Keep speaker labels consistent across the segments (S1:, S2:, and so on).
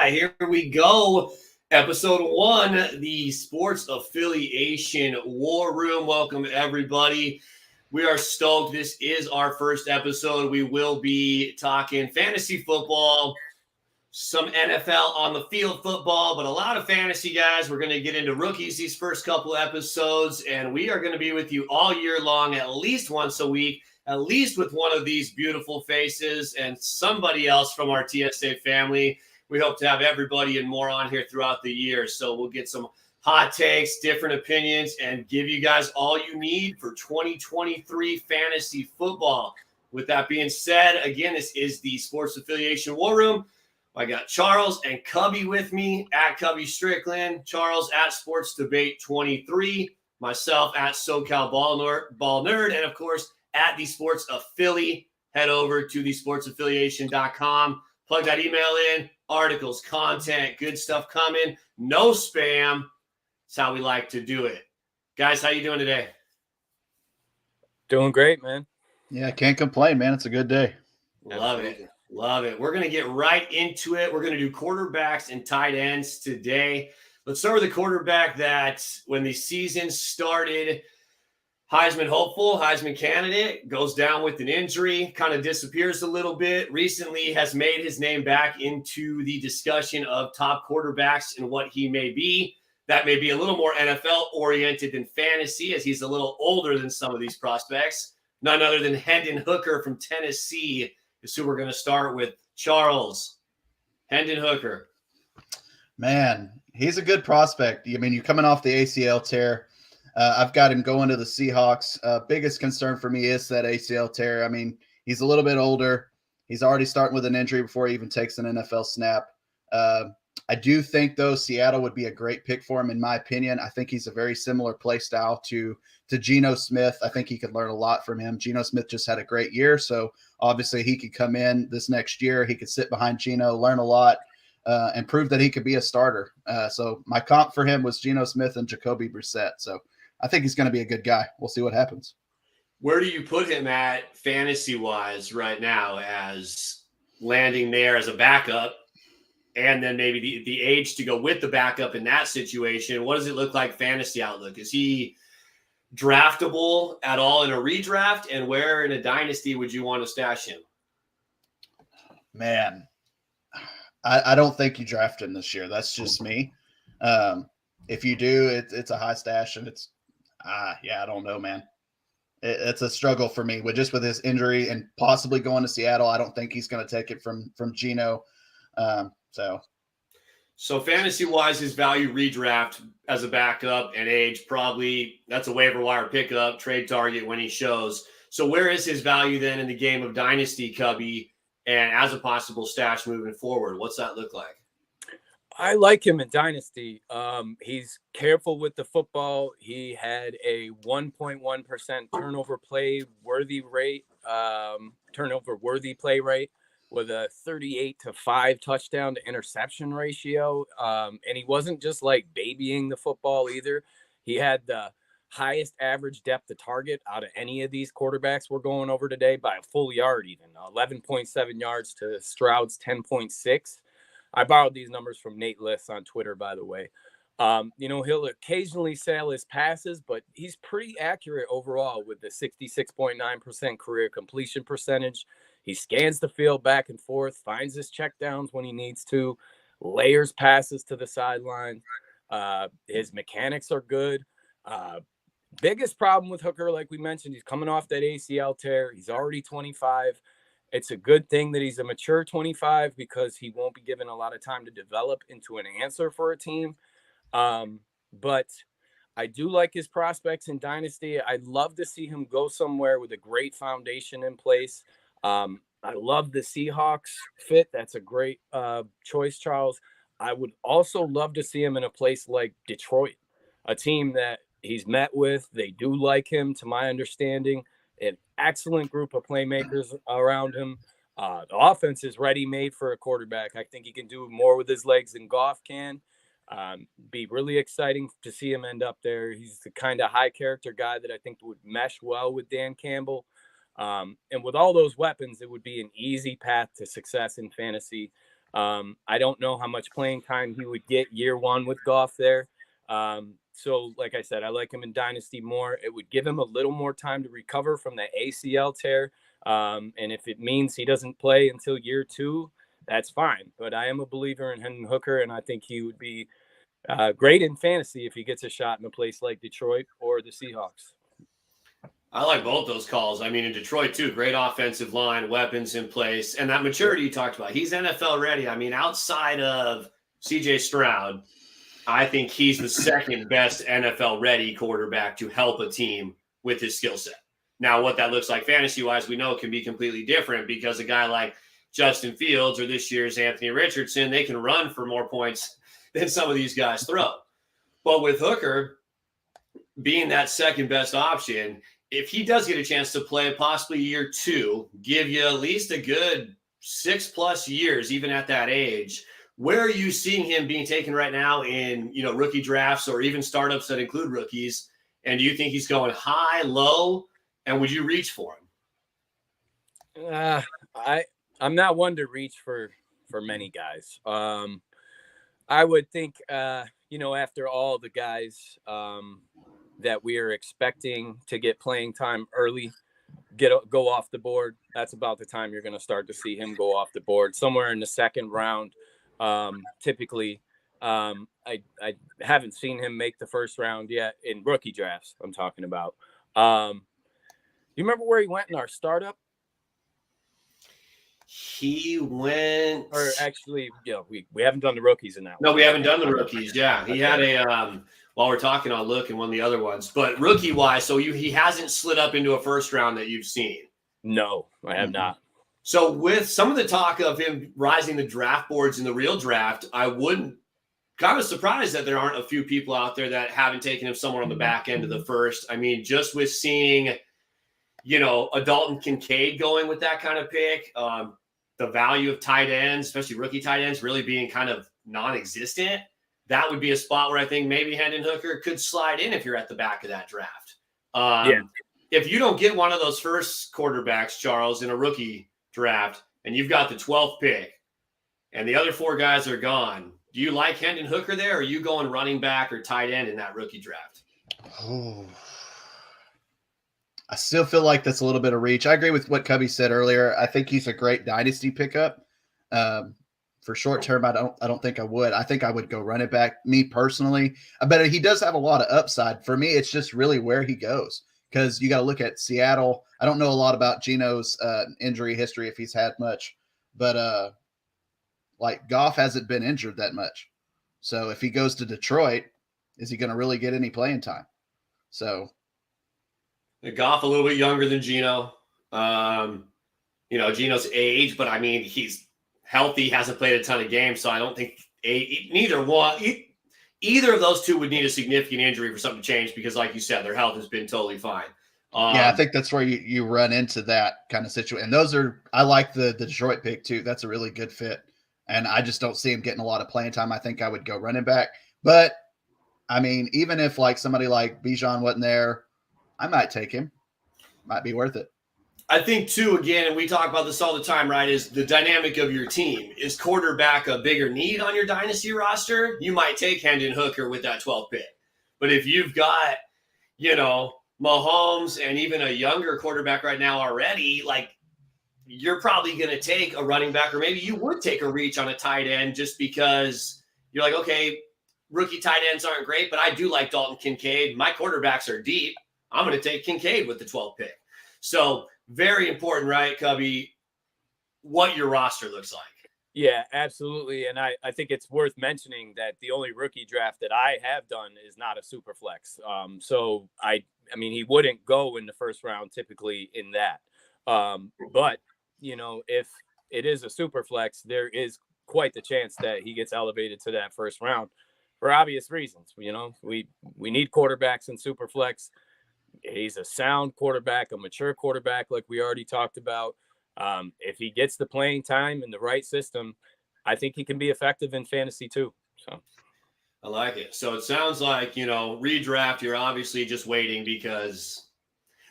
S1: Yeah, here we go. Episode 1, the Sports Affiliation War Room. Welcome, everybody. We are stoked. This is our first episode. We will be talking fantasy football, some NFL on the field football, but a lot of fantasy, guys. We're going to get into rookies these first couple episodes, and we are going to be with you all year long, at least once a week, at least with one of these beautiful faces and somebody else from our TSA family. We hope to have everybody and more on here throughout the year. So we'll get some hot takes, different opinions, and give you guys all you need for 2023 fantasy football. With that being said, again, this is the Sports Affiliation War Room. I got Charles and Cubby with me at Cubby Strickland, Charles at Sports Debate 23, myself at SoCal Ball Nerd, and of course at the Sports Affili. Head over to thesportsaffiliation.com. Plug that email in. Articles, content, good stuff coming. No spam. That's how we like to do it. Guys, how you doing today?
S2: Doing great, man.
S3: Yeah, can't complain, man. It's a good day.
S1: Love it. Love it. We're going to get right into it. We're going to do quarterbacks and tight ends today. Let's start with the quarterback that when the season started, Heisman hopeful, Heisman candidate, goes down with an injury, kind of disappears a little bit. Recently has made his name back into the discussion of top quarterbacks and what he may be. That may be a little more NFL-oriented than fantasy, as he's a little older than some of these prospects. None other than Hendon Hooker from Tennessee is who we're going to start with. Charles, Hendon Hooker.
S3: Man, he's a good prospect. I mean, you're coming off the ACL tear. I've got him going to the Seahawks. Biggest concern for me is that ACL tear. I mean, he's a little bit older. He's already starting with an injury before he even takes an NFL snap. I do think, though, Seattle would be a great pick for him, in my opinion. I think he's a very similar play style to Geno Smith. I think he could learn a lot from him. Geno Smith just had a great year, so obviously he could come in this next year. He could sit behind Geno, learn a lot, and prove that he could be a starter. So my comp for him was Geno Smith and Jacoby Brissett. So I think he's going to be a good guy. We'll see what happens.
S1: Where do you put him at fantasy-wise right now, as landing there as a backup, and then maybe the age to go with the backup in that situation? What does it look like fantasy outlook? Is he draftable at all in a redraft? And where in a dynasty would you want to stash him?
S3: Man, I don't think you draft him this year. That's just me. If you do, it's a high stash, and it's I don't know, man. It's a struggle for me with his injury and possibly going to Seattle. I don't think he's going to take it from Geno.
S1: So fantasy-wise, his value redraft as a backup and age, probably that's a waiver wire pickup, trade target when he shows. So where is his value then in the game of Dynasty, Cubby, and as a possible stash moving forward? What's that look like?
S2: I like him in Dynasty. He's careful with the football. He had a 1.1% turnover worthy play rate with a 38-5 touchdown to interception ratio. And he wasn't just like babying the football either. He had the highest average depth of target out of any of these quarterbacks we're going over today by a full yard, even 11.7 yards to Stroud's 10.6. I borrowed these numbers from Nate Liss on Twitter, by the way. He'll occasionally sail his passes, but he's pretty accurate overall with the 66.9% career completion percentage. He scans the field back and forth, finds his checkdowns when he needs to, layers passes to the sideline. His mechanics are good. Biggest problem with Hooker, like we mentioned, he's coming off that ACL tear. He's already 25. It's a good thing that he's a mature 25 because he won't be given a lot of time to develop into an answer for a team. But I do like his prospects in Dynasty. I'd love to see him go somewhere with a great foundation in place. I love the Seahawks fit. That's a great choice, Charles. I would also love to see him in a place like Detroit, a team that he's met with. They do like him, to my understanding. An excellent group of playmakers around him. The offense is ready-made for a quarterback. I think he can do more with his legs than Goff can. Be really exciting to see him end up there. He's the kind of high-character guy that I think would mesh well with Dan Campbell. And with all those weapons, it would be an easy path to success in fantasy. I don't know how much playing time he would get year one with Goff there. So like I said, I like him in Dynasty more. It would give him a little more time to recover from the ACL tear. And if it means he doesn't play until year 2, that's fine. But I am a believer in Hendon Hooker, and I think he would be great in fantasy if he gets a shot in a place like Detroit or the Seahawks.
S1: I like both those calls. I mean, in Detroit, too, great offensive line, weapons in place, and that maturity you talked about. He's NFL ready. I mean, outside of CJ Stroud, I think he's the second best NFL ready quarterback to help a team with his skill set. Now, what that looks like fantasy-wise, we know can be completely different because a guy like Justin Fields or this year's Anthony Richardson, they can run for more points than some of these guys throw. But with Hooker being that second best option, if he does get a chance to play possibly year 2, give you at least a good 6+ years, even at that age, where are you seeing him being taken right now in, rookie drafts or even startups that include rookies? And do you think he's going high, low, and would you reach for him?
S2: I'm not one to reach for many guys. I would think, after all the guys that we are expecting to get playing time early, go off the board, that's about the time you're going to start to see him go off the board, somewhere in the second round. Typically, I haven't seen him make the first round yet in rookie drafts. I'm talking about. You remember where he went in our startup?
S1: He went,
S2: or actually, we haven't done the rookies in that.
S1: No, we haven't done the rookies. Yeah, he had a. While we're talking, I'll look in one of the other ones. But rookie wise, so he hasn't slid up into a first round that you've seen.
S2: No, I have not.
S1: So with some of the talk of him rising the draft boards in the real draft, I wouldn't kind of surprised that there aren't a few people out there that haven't taken him somewhere on the back end of the first. I mean, just with seeing, a Dalton Kincaid going with that kind of pick, the value of tight ends, especially rookie tight ends, really being kind of non-existent, that would be a spot where I think maybe Hendon Hooker could slide in if you're at the back of that draft. If you don't get one of those first quarterbacks, Charles, in a rookie draft, and you've got the 12th pick, and the other 4 guys are gone, do you like Hendon Hooker there, or are you going running back or tight end in that rookie draft?
S3: Oh, I still feel like that's a little bit of reach. I agree with what Cubby said earlier. I think he's a great dynasty pickup. For short term, I don't think I would. I think I would go run it back, me personally. But he does have a lot of upside. For me, it's just really where he goes, because you got to look at Seattle. I don't know a lot about Geno's injury history, if he's had much, but like Goff hasn't been injured that much. So if he goes to Detroit, is he going to really get any playing time? So
S1: Goff a little bit younger than Geno. Geno's age, but I mean, he's healthy, hasn't played a ton of games, so I don't think either of those two would need a significant injury for something to change, because like you said, their health has been totally fine.
S3: I think that's where you run into that kind of situation. And I like the Detroit pick too. That's a really good fit. And I just don't see him getting a lot of playing time. I think I would go running back. But I mean, even if like somebody like Bijan wasn't there, I might take him. Might be worth it.
S1: I think too, again, and we talk about this all the time, right, is the dynamic of your team. Is quarterback a bigger need on your dynasty roster? You might take Hendon Hooker with that 12th pick. But if you've got, Mahomes and even a younger quarterback right now already, like, you're probably going to take a running back, or maybe you would take a reach on a tight end just because you're like, okay, rookie tight ends aren't great, but I do like Dalton Kincaid. My quarterbacks are deep. I'm going to take Kincaid with the 12th pick. So very important, right, Cubby, what your roster looks like.
S2: Yeah, absolutely. And I think it's worth mentioning that the only rookie draft that I have done is not a super flex. So I mean, he wouldn't go in the first round typically in that. But, if it is a super flex, there is quite the chance that he gets elevated to that first round for obvious reasons. We need quarterbacks in super flex. He's a sound quarterback, a mature quarterback, like we already talked about. If he gets the playing time in the right system, I think he can be effective in fantasy too. So
S1: I like it. So it sounds like, redraft, you're obviously just waiting because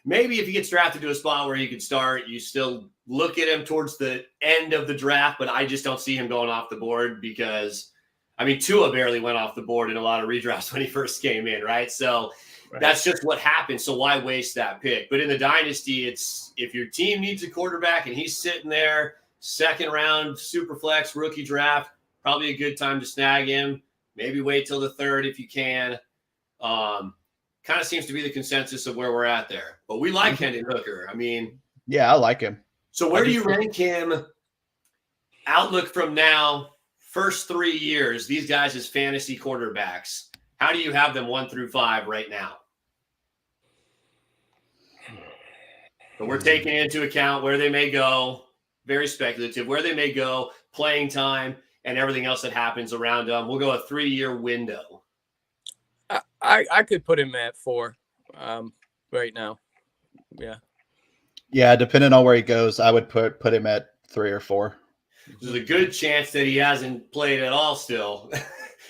S1: maybe if he gets drafted to a spot where he could start, you still look at him towards the end of the draft, but I just don't see him going off the board because, I mean, Tua barely went off the board in a lot of redrafts when he first came in, right? So that's just what happened. So why waste that pick? But in the dynasty, it's if your team needs a quarterback and he's sitting there, second round, super flex, rookie draft, probably a good time to snag him. Maybe wait till the third if you can. Kind of seems to be the consensus of where we're at there. But we like Hendon Hooker. I mean,
S3: yeah, I like him.
S1: So where do you rank him? Outlook from now, first 3 years, these guys as fantasy quarterbacks. How do you have them 1 through 5 right now? But we're taking into account where they may go, very speculative, where they may go, playing time, and everything else that happens around them. We'll go a 3-year window.
S2: I could put him at 4 right now. Yeah.
S3: Yeah, depending on where he goes, I would put him at 3 or 4.
S1: There's a good chance that he hasn't played at all still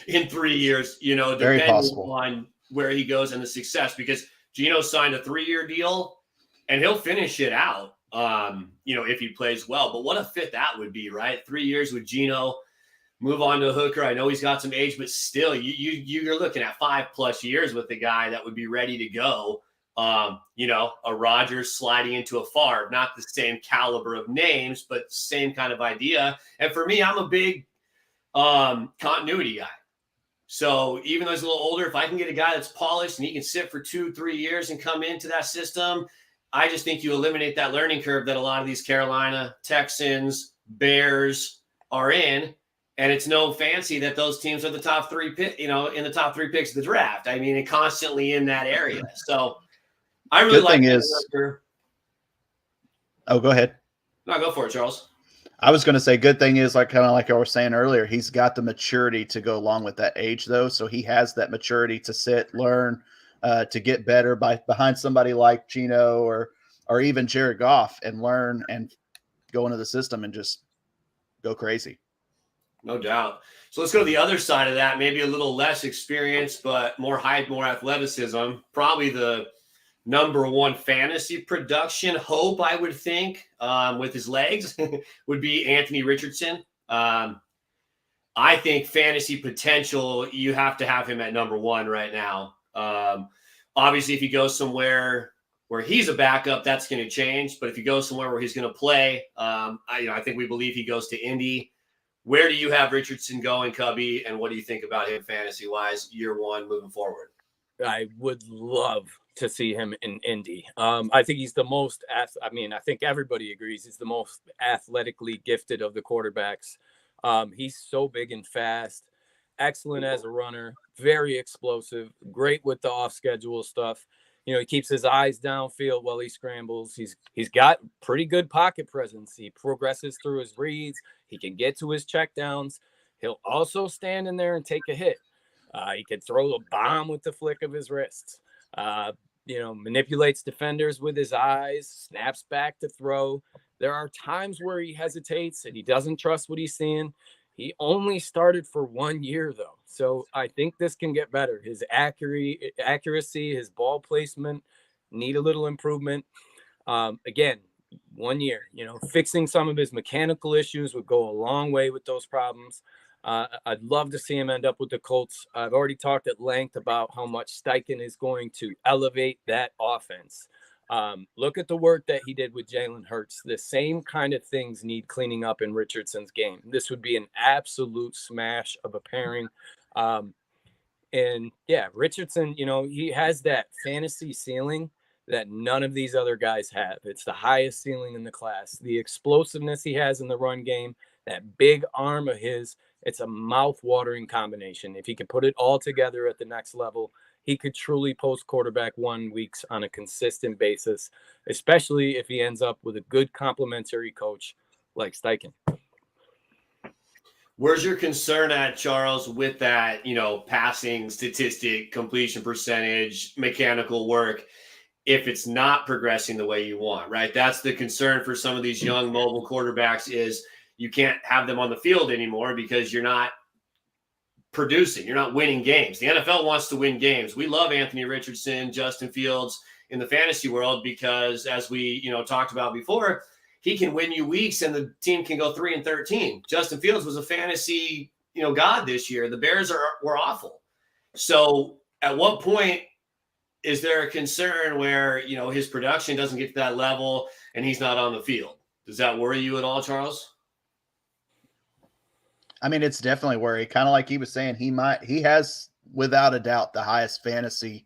S1: in 3 years,
S3: Very
S1: depending
S3: possible.
S1: on where he goes and the success, because Geno signed a 3-year deal and he'll finish it out, if he plays well. But what a fit that would be, right? 3 years with Geno, move on to Hooker. I know he's got some age, but still, you're looking at 5+ years with the guy that would be ready to go. A Rodgers sliding into a Favre, not the same caliber of names, but same kind of idea. And for me, I'm a big continuity guy. So even though he's a little older, if I can get a guy that's polished and he can sit for 2-3 years and come into that system, I just think you eliminate that learning curve that a lot of these Carolina, Texans, Bears are in. And it's no fancy that those teams are the top 3 pick, in the top 3 picks of the draft. I mean, constantly in that area. So I really
S3: Good
S1: like
S3: thing
S1: that.
S3: is, oh, go ahead.
S1: No, go for it, Charles.
S3: I was going to say, good thing is, like I was saying earlier, he's got the maturity to go along with that age, though. So he has that maturity to sit, learn, to get better behind somebody like Geno or even Jared Goff, and learn and go into the system and just go crazy.
S1: No doubt. So let's go to the other side of that. Maybe a little less experience, but more height, more athleticism. Probably the number 1 fantasy production hope, I would think, with his legs would be Anthony Richardson. I think fantasy potential, you have to have him at number 1 right now. Obviously, if he goes somewhere where he's a backup, that's going to change. But if he goes somewhere where he's going to play, I think we believe he goes to Indy. Where do you have Richardson going, Cubby? And what do you think about him fantasy-wise, year 1 moving forward?
S2: I would love to see him in Indy. I think he's the most, I think everybody agrees he's the most athletically gifted of the quarterbacks. He's so big and fast, excellent as a runner, very explosive, great with the off-schedule stuff. He keeps his eyes downfield while he scrambles. He's got pretty good pocket presence. He progresses through his reads. He can get to his checkdowns. He'll also stand in there and take a hit. He can throw a bomb with the flick of his wrists. Manipulates defenders with his eyes, snaps back to throw. There are times where he hesitates and he doesn't trust what he's seeing. He only started for 1 year, though. So I think this can get better. His accuracy, his ball placement need a little improvement. Again, 1 year, fixing some of his mechanical issues would go a long way with those problems. I'd love to see him end up with the Colts. I've already talked at length about how much Steichen is going to elevate that offense. Look at the work that he did with Jalen Hurts. The same kind of things need cleaning up in Richardson's game. This would be an absolute smash of a pairing. Richardson, he has that fantasy ceiling that none of these other guys have. It's the highest ceiling in the class. The explosiveness he has in the run game, that big arm of his, it's a mouth-watering combination. If he could put it all together at the next level, he could truly post quarterback 1 weeks on a consistent basis, especially if he ends up with a good complementary coach like Steichen.
S1: Where's your concern at, Charles, with that, passing statistic, completion percentage, mechanical work, if it's not progressing the way you want, right? That's the concern for some of these young mobile quarterbacks is you can't have them on the field anymore because you're not producing. You're not winning games. The NFL wants to win games. We love Anthony Richardson, Justin Fields, in the fantasy world because, as we talked about before, he can win you weeks and the team can go 3-13. Justin Fields was a fantasy god this year. The Bears were awful. So at what point is there a concern where his production doesn't get to that level and he's not on the field? Does that worry you at all, Charles?
S3: I mean, it's definitely worry. Kind of like he was saying, he has without a doubt the highest fantasy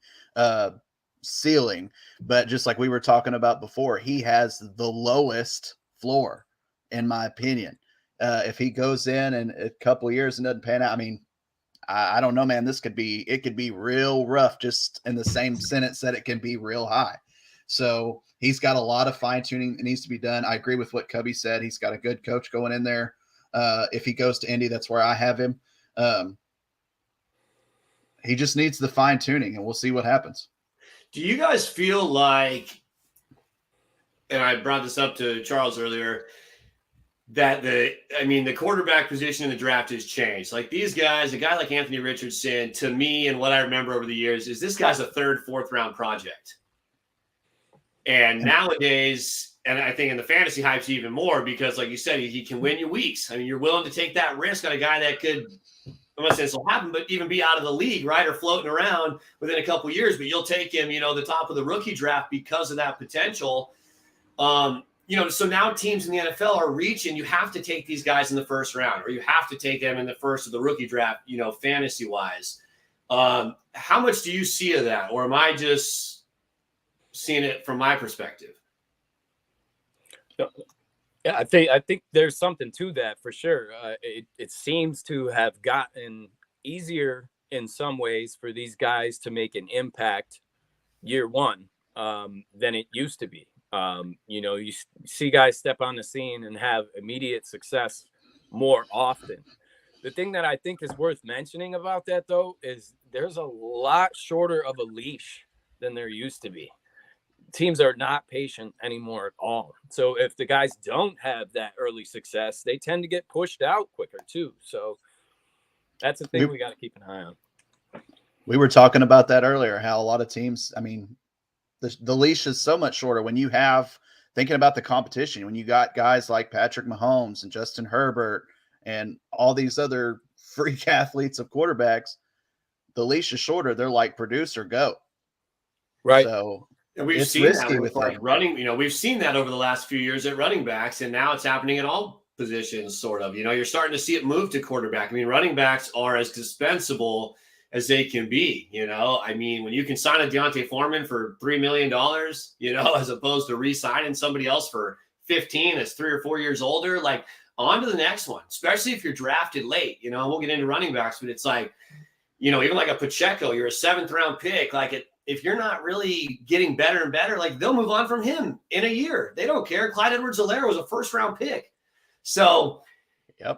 S3: ceiling, but just like we were talking about before, he has the lowest floor, in my opinion. If he goes in a couple of years and doesn't pan out, I mean, I don't know, man. It could be real rough, just in the same sentence that it can be real high. So he's got a lot of fine tuning that needs to be done. I agree with what Cubby said. He's got a good coach going in there. If he goes to Indy, that's where I have him. He just needs the fine tuning, and we'll see what happens.
S1: Do you guys feel like, and I brought this up to Charles earlier, that the quarterback position in the draft has changed? Like these guys, a guy like Anthony Richardson, to me, and what I remember over the years, is this guy's a 3rd, 4th round project. And nowadays, and I think in the fantasy hype's even more because, like you said, he can win you weeks. I mean, you're willing to take that risk on a guy that could, I'm not saying this will happen, but even be out of the league, right, or floating around within a couple of years. But you'll take him, the top of the rookie draft because of that potential. So now teams in the NFL are reaching. You have to take these guys in the 1st round, or you have to take them in the 1st of the rookie draft. Fantasy wise, how much do you see of that, or am I just seeing it from my perspective?
S2: Yeah, I think there's something to that for sure. It seems to have gotten easier in some ways for these guys to make an impact year one than it used to be. You see guys step on the scene and have immediate success more often. The thing that I think is worth mentioning about that, though, is there's a lot shorter of a leash than there used to be. Teams are not patient anymore at all. So if the guys don't have that early success, they tend to get pushed out quicker too. So that's the thing we got to keep an eye on.
S3: We were talking about that earlier, how a lot of teams, I mean, the leash is so much shorter when you have, thinking about the competition, when you got guys like Patrick Mahomes and Justin Herbert and all these other freak athletes of quarterbacks, the leash is shorter. They're like produce or go.
S2: Right.
S3: So
S1: and we've seen that with like running, we've seen that over the last few years at running backs, and now it's happening at all positions, sort of. You're starting to see it move to quarterback. I mean, running backs are as dispensable as they can be. I mean, when you can sign a Deontay Foreman for $3 million, as opposed to re-signing somebody else for 15 that's 3 or 4 years older, like on to the next one, especially if you're drafted late. We'll get into running backs, but it's like, even like a Pacheco, you're a 7th round pick. Like if you're not really getting better and better, like they'll move on from him in a year. They don't care. Clyde Edwards-Helaire was a 1st round pick. So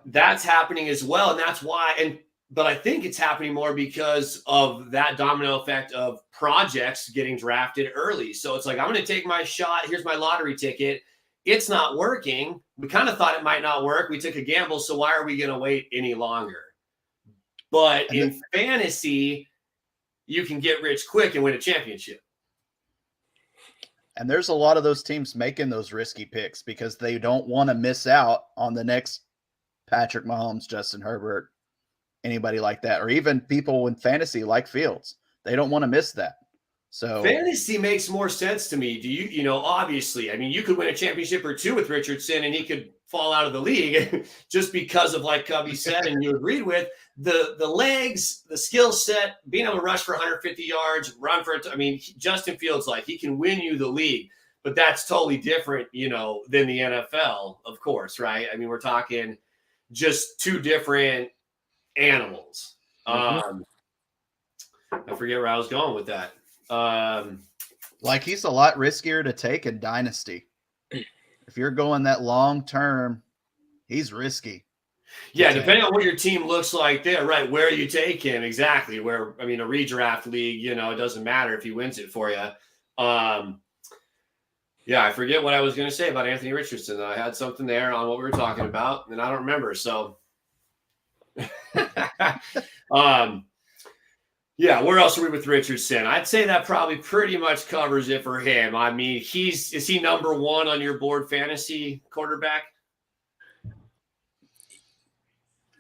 S1: that's happening as well. And that's why, but I think it's happening more because of that domino effect of projects getting drafted early. So it's like, I'm going to take my shot. Here's my lottery ticket. It's not working. We kind of thought it might not work. We took a gamble. So why are we going to wait any longer? But in fantasy, you can get rich quick and win a championship.
S3: And there's a lot of those teams making those risky picks because they don't want to miss out on the next Patrick Mahomes, Justin Herbert, anybody like that, or even people in fantasy like Fields. They don't want to miss that. So
S1: fantasy makes more sense to me. Do you, obviously, I mean, you could win a championship or 2 with Richardson and he could fall out of the league just because of, like Cubby said, and you agreed with, the legs, the skill set, being able to rush for 150 yards, run for it. I mean, Justin Fields, like he can win you the league, but that's totally different, than the NFL, of course, right? I mean, we're talking just 2 different animals. I forget where I was going with that.
S3: Like he's a lot riskier to take in Dynasty. If you're going that long term, he's risky.
S1: Yeah, depending on what your team looks like there, right? Where you take him, exactly. Where, I mean, a redraft league, it doesn't matter if he wins it for you. Yeah, I forget what I was going to say about Anthony Richardson. I had something there on what we were talking about, and I don't remember. So, Yeah, where else are we with Richardson? I'd say that probably pretty much covers it for him. I mean, is he number one on your board fantasy quarterback?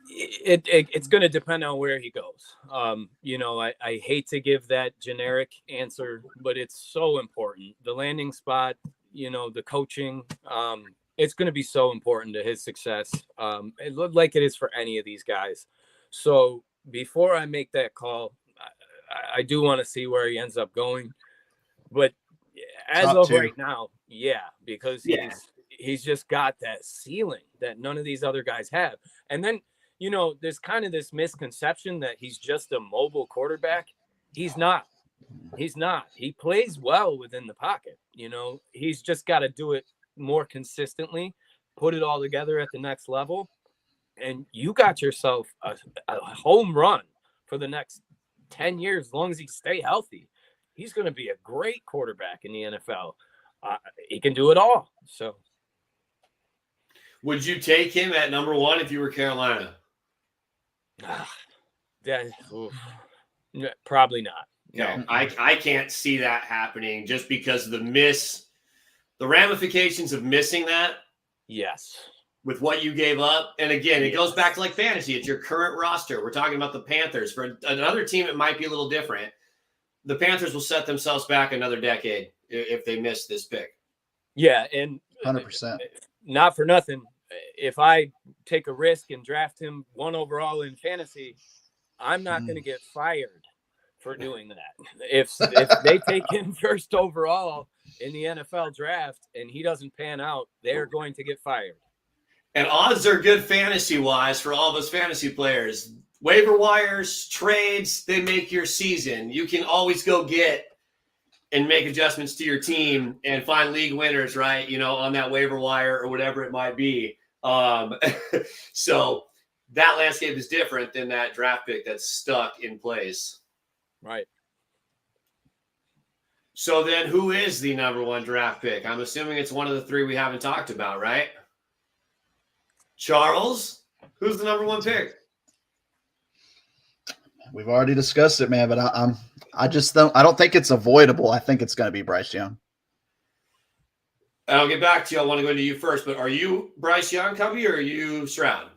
S2: It's going to depend on where he goes. I hate to give that generic answer, but it's so important. The landing spot, the coaching, it's going to be so important to his success. It looked like it is for any of these guys. So before I make that call, I do want to see where he ends up going. But as
S3: Top
S2: of
S3: two.
S2: right now, because he's just got that ceiling that none of these other guys have. And then, there's kind of this misconception that he's just a mobile quarterback. He's not. He plays well within the pocket. He's just got to do it more consistently, put it all together at the next level. And you got yourself a home run for the next 10 years, as long as he stay healthy. He's going to be a great quarterback in the NFL. He can do it all. So,
S1: would you take him at number one if you were Carolina?
S2: Probably not.
S1: No, I can't see that happening just because of the ramifications of missing that.
S2: Yes.
S1: With what you gave up. And again, it goes back to like fantasy. It's your current roster. We're talking about the Panthers. For another team, it might be a little different. The Panthers will set themselves back another decade if they miss this pick.
S2: Yeah, and
S3: 100%.
S2: Not for nothing. If I take a risk and draft him 1 overall in fantasy, I'm not going to get fired for doing that. If they take him 1st overall in the NFL draft and he doesn't pan out, they're going to get fired.
S1: And odds are good fantasy-wise for all of us fantasy players. Waiver wires, trades, they make your season. You can always go get and make adjustments to your team and find league winners, right? On that waiver wire or whatever it might be. So that landscape is different than that draft pick that's stuck in place.
S2: Right.
S1: So then who is the number one draft pick? I'm assuming it's one of the 3 we haven't talked about, right? Charles, who's the number one pick?
S3: We've already discussed it, man, but I don't think it's avoidable. I think it's going to be Bryce Young.
S1: I'll get back to you. I want to go to you first, but are you Bryce Young, Cubby, or are you Stroud?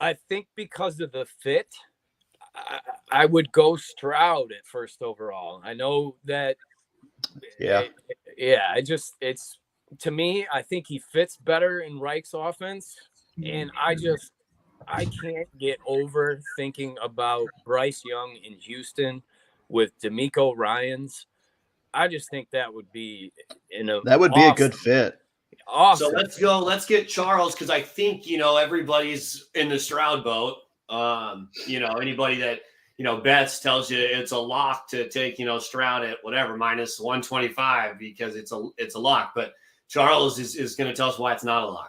S2: I think because of the fit, I would go Stroud at 1st overall. I know that.
S3: Yeah.
S2: It's to me, I think he fits better in Reich's offense. And I can't get over thinking about Bryce Young in Houston with DeMeco Ryans. I just think that would be
S3: a good fit.
S2: Awesome.
S1: So let's get Charles, because I think everybody's in the Stroud boat. Anybody that bets tells you it's a lock to take Stroud at whatever minus 125 because it's a lock. But Charles is going to tell us why it's not a lock.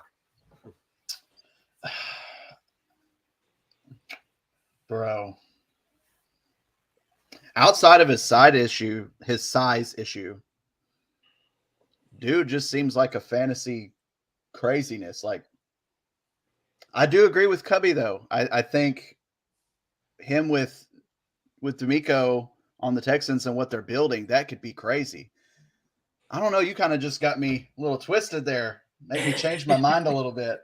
S3: Bro. Outside of his size issue, dude just seems like a fantasy craziness. Like, I do agree with Cubby, though. I think him with DeMeco on the Texans and what they're building, that could be crazy. I don't know. You kind of just got me a little twisted there. Made me change my mind a little bit.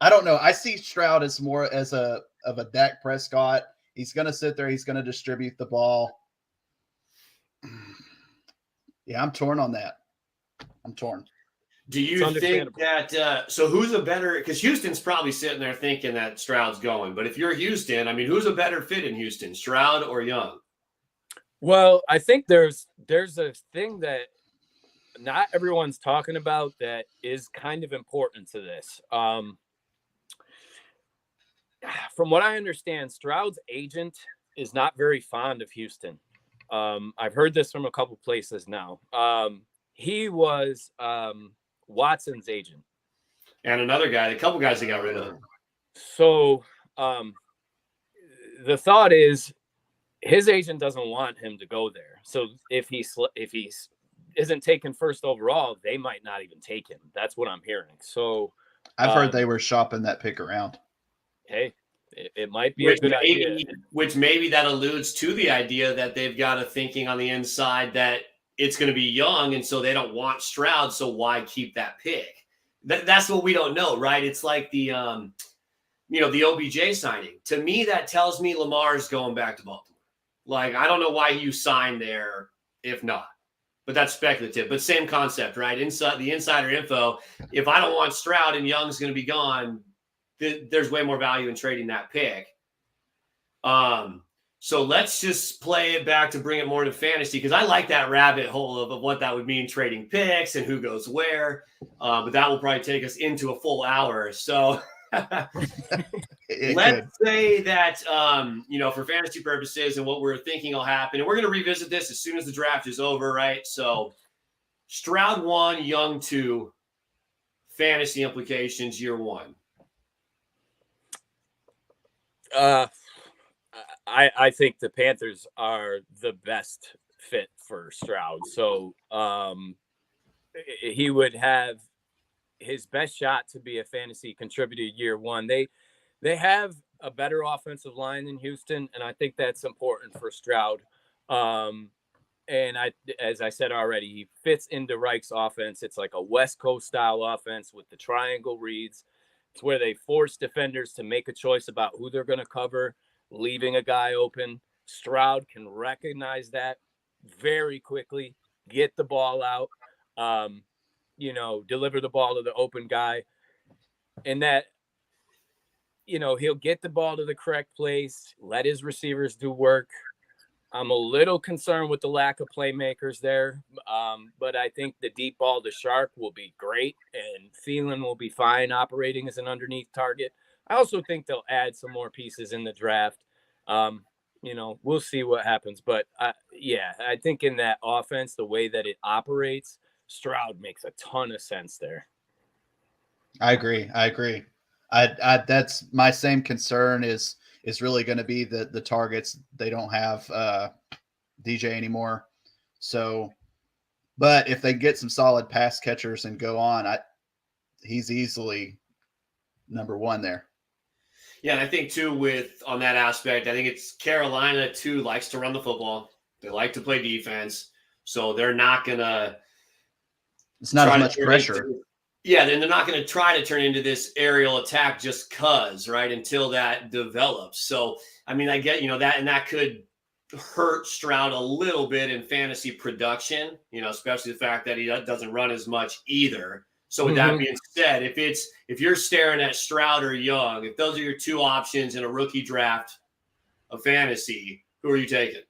S3: I don't know. I see Stroud as more of a Dak Prescott. He's going to sit there. He's going to distribute the ball. Yeah, I'm torn on that. I'm torn.
S1: Do you think that so who's a better – because Houston's probably sitting there thinking that Stroud's going. But if you're Houston, I mean, who's a better fit in Houston, Stroud or Young?
S2: Well, I think there's a thing that not everyone's talking about that is kind of important to this. From what I understand, Stroud's agent is not very fond of Houston. I've heard this from a couple places now. He was Watson's agent.
S1: And a couple guys they got rid of.
S2: So the thought is his agent doesn't want him to go there. So if he isn't taken 1st overall, they might not even take him. That's what I'm hearing. So
S3: I've heard they were shopping that pick around.
S2: Hey, It might be a good idea.
S1: Which maybe that alludes to the idea that they've got a thinking on the inside that it's going to be Young, and so they don't want Stroud, so why keep that pick? That's what we don't know, right? It's like the the OBJ signing. To me, that tells me Lamar's going back to Baltimore. Like, I don't know why you signed there if not. But that's speculative. But same concept, right? Inside the insider info, if I don't want Stroud and Young's going to be gone, there's way more value in trading that pick. So let's just play it back to bring it more to fantasy, because I like that rabbit hole of what that would mean, trading picks and who goes where. But that will probably take us into a full hour. So let's say that, for fantasy purposes and what we're thinking will happen, and we're going to revisit this as soon as the draft is over, right? So Stroud 1, Young 2, fantasy implications year 1.
S2: I think the Panthers are the best fit for Stroud. So he would have his best shot to be a fantasy contributor year 1. They have a better offensive line than Houston, and I think that's important for Stroud. And as I said already, he fits into Reich's offense. It's like a West Coast style offense with the triangle reads. It's where they force defenders to make a choice about who they're going to cover, leaving a guy open. Stroud can recognize that very quickly, get the ball out, deliver the ball to the open guy. And that, he'll get the ball to the correct place, let his receivers do work. I'm a little concerned with the lack of playmakers there, but I think the deep ball to Shark will be great, and Thielen will be fine operating as an underneath target. I also think they'll add some more pieces in the draft. We'll see what happens. But, I think in that offense, the way that it operates, Stroud makes a ton of sense there. I
S3: agree. I that's my same concern is really going to be the targets. They don't have DJ anymore. So, but if they get some solid pass catchers and go on, he's easily number 1 there.
S1: Yeah, and I think too on that aspect, I think it's Carolina too likes to run the football. They like to play defense, so they're not gonna.
S3: It's not as much pressure.
S1: Then they're not going to try to turn into this aerial attack just cause, right, until that develops. So, I mean, I get, that, and that could hurt Stroud a little bit in fantasy production, especially the fact that he doesn't run as much either. So with that being said, if you're staring at Stroud or Young, if those are your 2 options in a rookie draft of fantasy, who are you taking?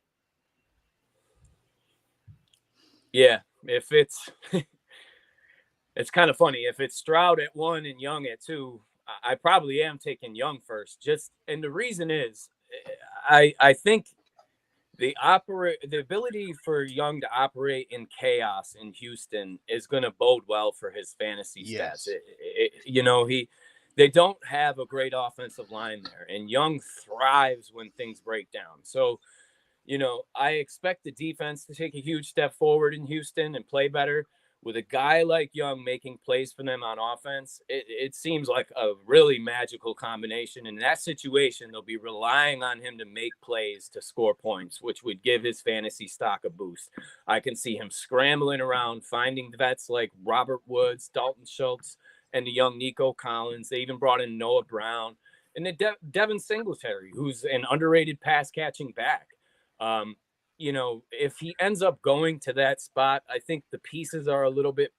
S2: Yeah, if it's it's kind of funny. If it's Stroud at 1 and Young at 2, I probably am taking Young first. And the reason is, I think the ability for Young to operate in chaos in Houston is going to bode well for his fantasy stats. Yes. They don't have a great offensive line there, and Young thrives when things break down. So, I expect the defense to take a huge step forward in Houston and play better. With a guy like Young making plays for them on offense, it seems like a really magical combination. In that situation, they'll be relying on him to make plays to score points, which would give his fantasy stock a boost. I can see him scrambling around, finding vets like Robert Woods, Dalton Schultz, and the young Nico Collins. They even brought in Noah Brown. And then Devin Singletary, who's an underrated pass-catching back. If he ends up going to that spot, I think the pieces are a little bit,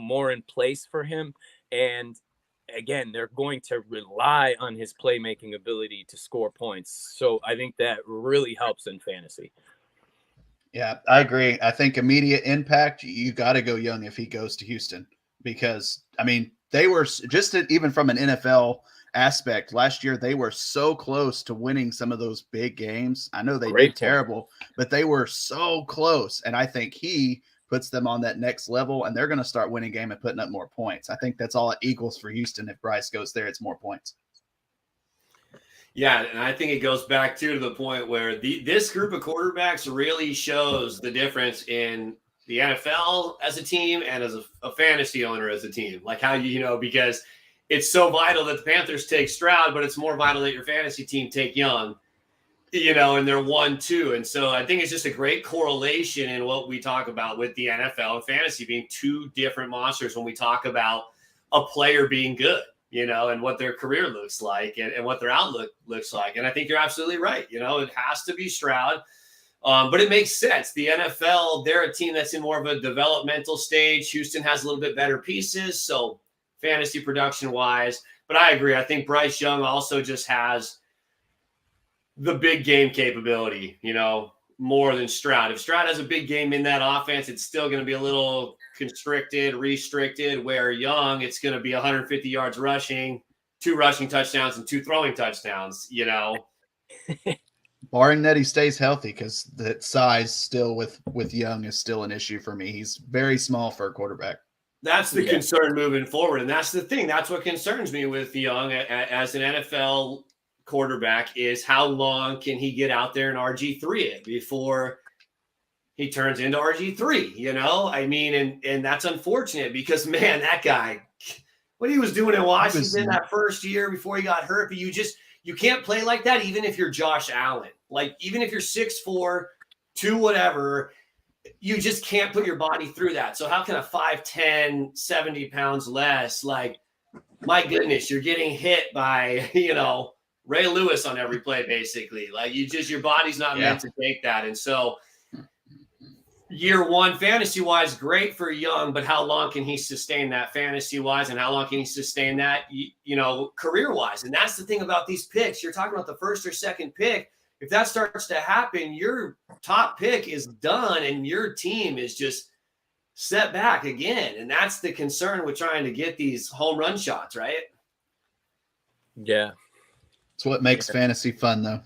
S2: more in place for him. And again, they're going to rely on his playmaking ability to score points. So I think that really helps in fantasy.
S3: Yeah, I agree. I think immediate impact, you got to go Young if he goes to Houston, because, I mean, they were just even from an NFL aspect last year, they were so close to winning some of those big games. I know they did terrible, but they were so close. And I think he puts them on that next level, and they're going to start winning game and putting up more points. I think that's all it equals for Houston. If Bryce goes there, it's more points.
S1: Yeah, and I think it goes back to the point where this group of quarterbacks really shows the difference in the NFL as a team and as a fantasy owner as a team. Like how, because it's so vital that the Panthers take Stroud, but it's more vital that your fantasy team take Young, and they're 1-2. And so I think it's just a great correlation in what we talk about with the NFL and fantasy being two different monsters when we talk about a player being good, and what their career looks like and what their outlook looks like. And I think you're absolutely right. It has to be Stroud. But it makes sense. The NFL, they're a team that's in more of a developmental stage. Houston has a little bit better pieces. So fantasy production wise, but I agree. I think Bryce Young also just has the big game capability, more than Stroud. If Stroud has a big game in that offense, it's still going to be a little restricted, where Young, it's going to be 150 yards rushing, 2 rushing touchdowns and 2 throwing touchdowns,
S3: Barring that he stays healthy, because that size still with Young is still an issue for me. He's very small for a quarterback.
S1: That's the concern moving forward. And that's the thing. That's what concerns me with Young as an NFL quarterback, is how long can he get out there and RG3 it before he turns into RG3, I mean, and that's unfortunate because, man, that guy, what he was doing in Washington that first year before he got hurt, but you can't play like that even if you're Josh Allen. Like, even if you're 6'4", 2 whatever, you just can't put your body through that. So how can a 5'10", 70 pounds less, like, my goodness, you're getting hit by, Ray Lewis on every play, basically. Like, your body's not meant to take that. And so year one, fantasy-wise, great for Young, but how long can he sustain that fantasy-wise, and how long can he sustain that, career-wise? And that's the thing about these picks. You're talking about the first or second pick. If that starts to happen, your top pick is done, and your team is just set back again. And that's the concern with trying to get these home run shots, right?
S2: Yeah.
S3: It's what makes fantasy fun, though.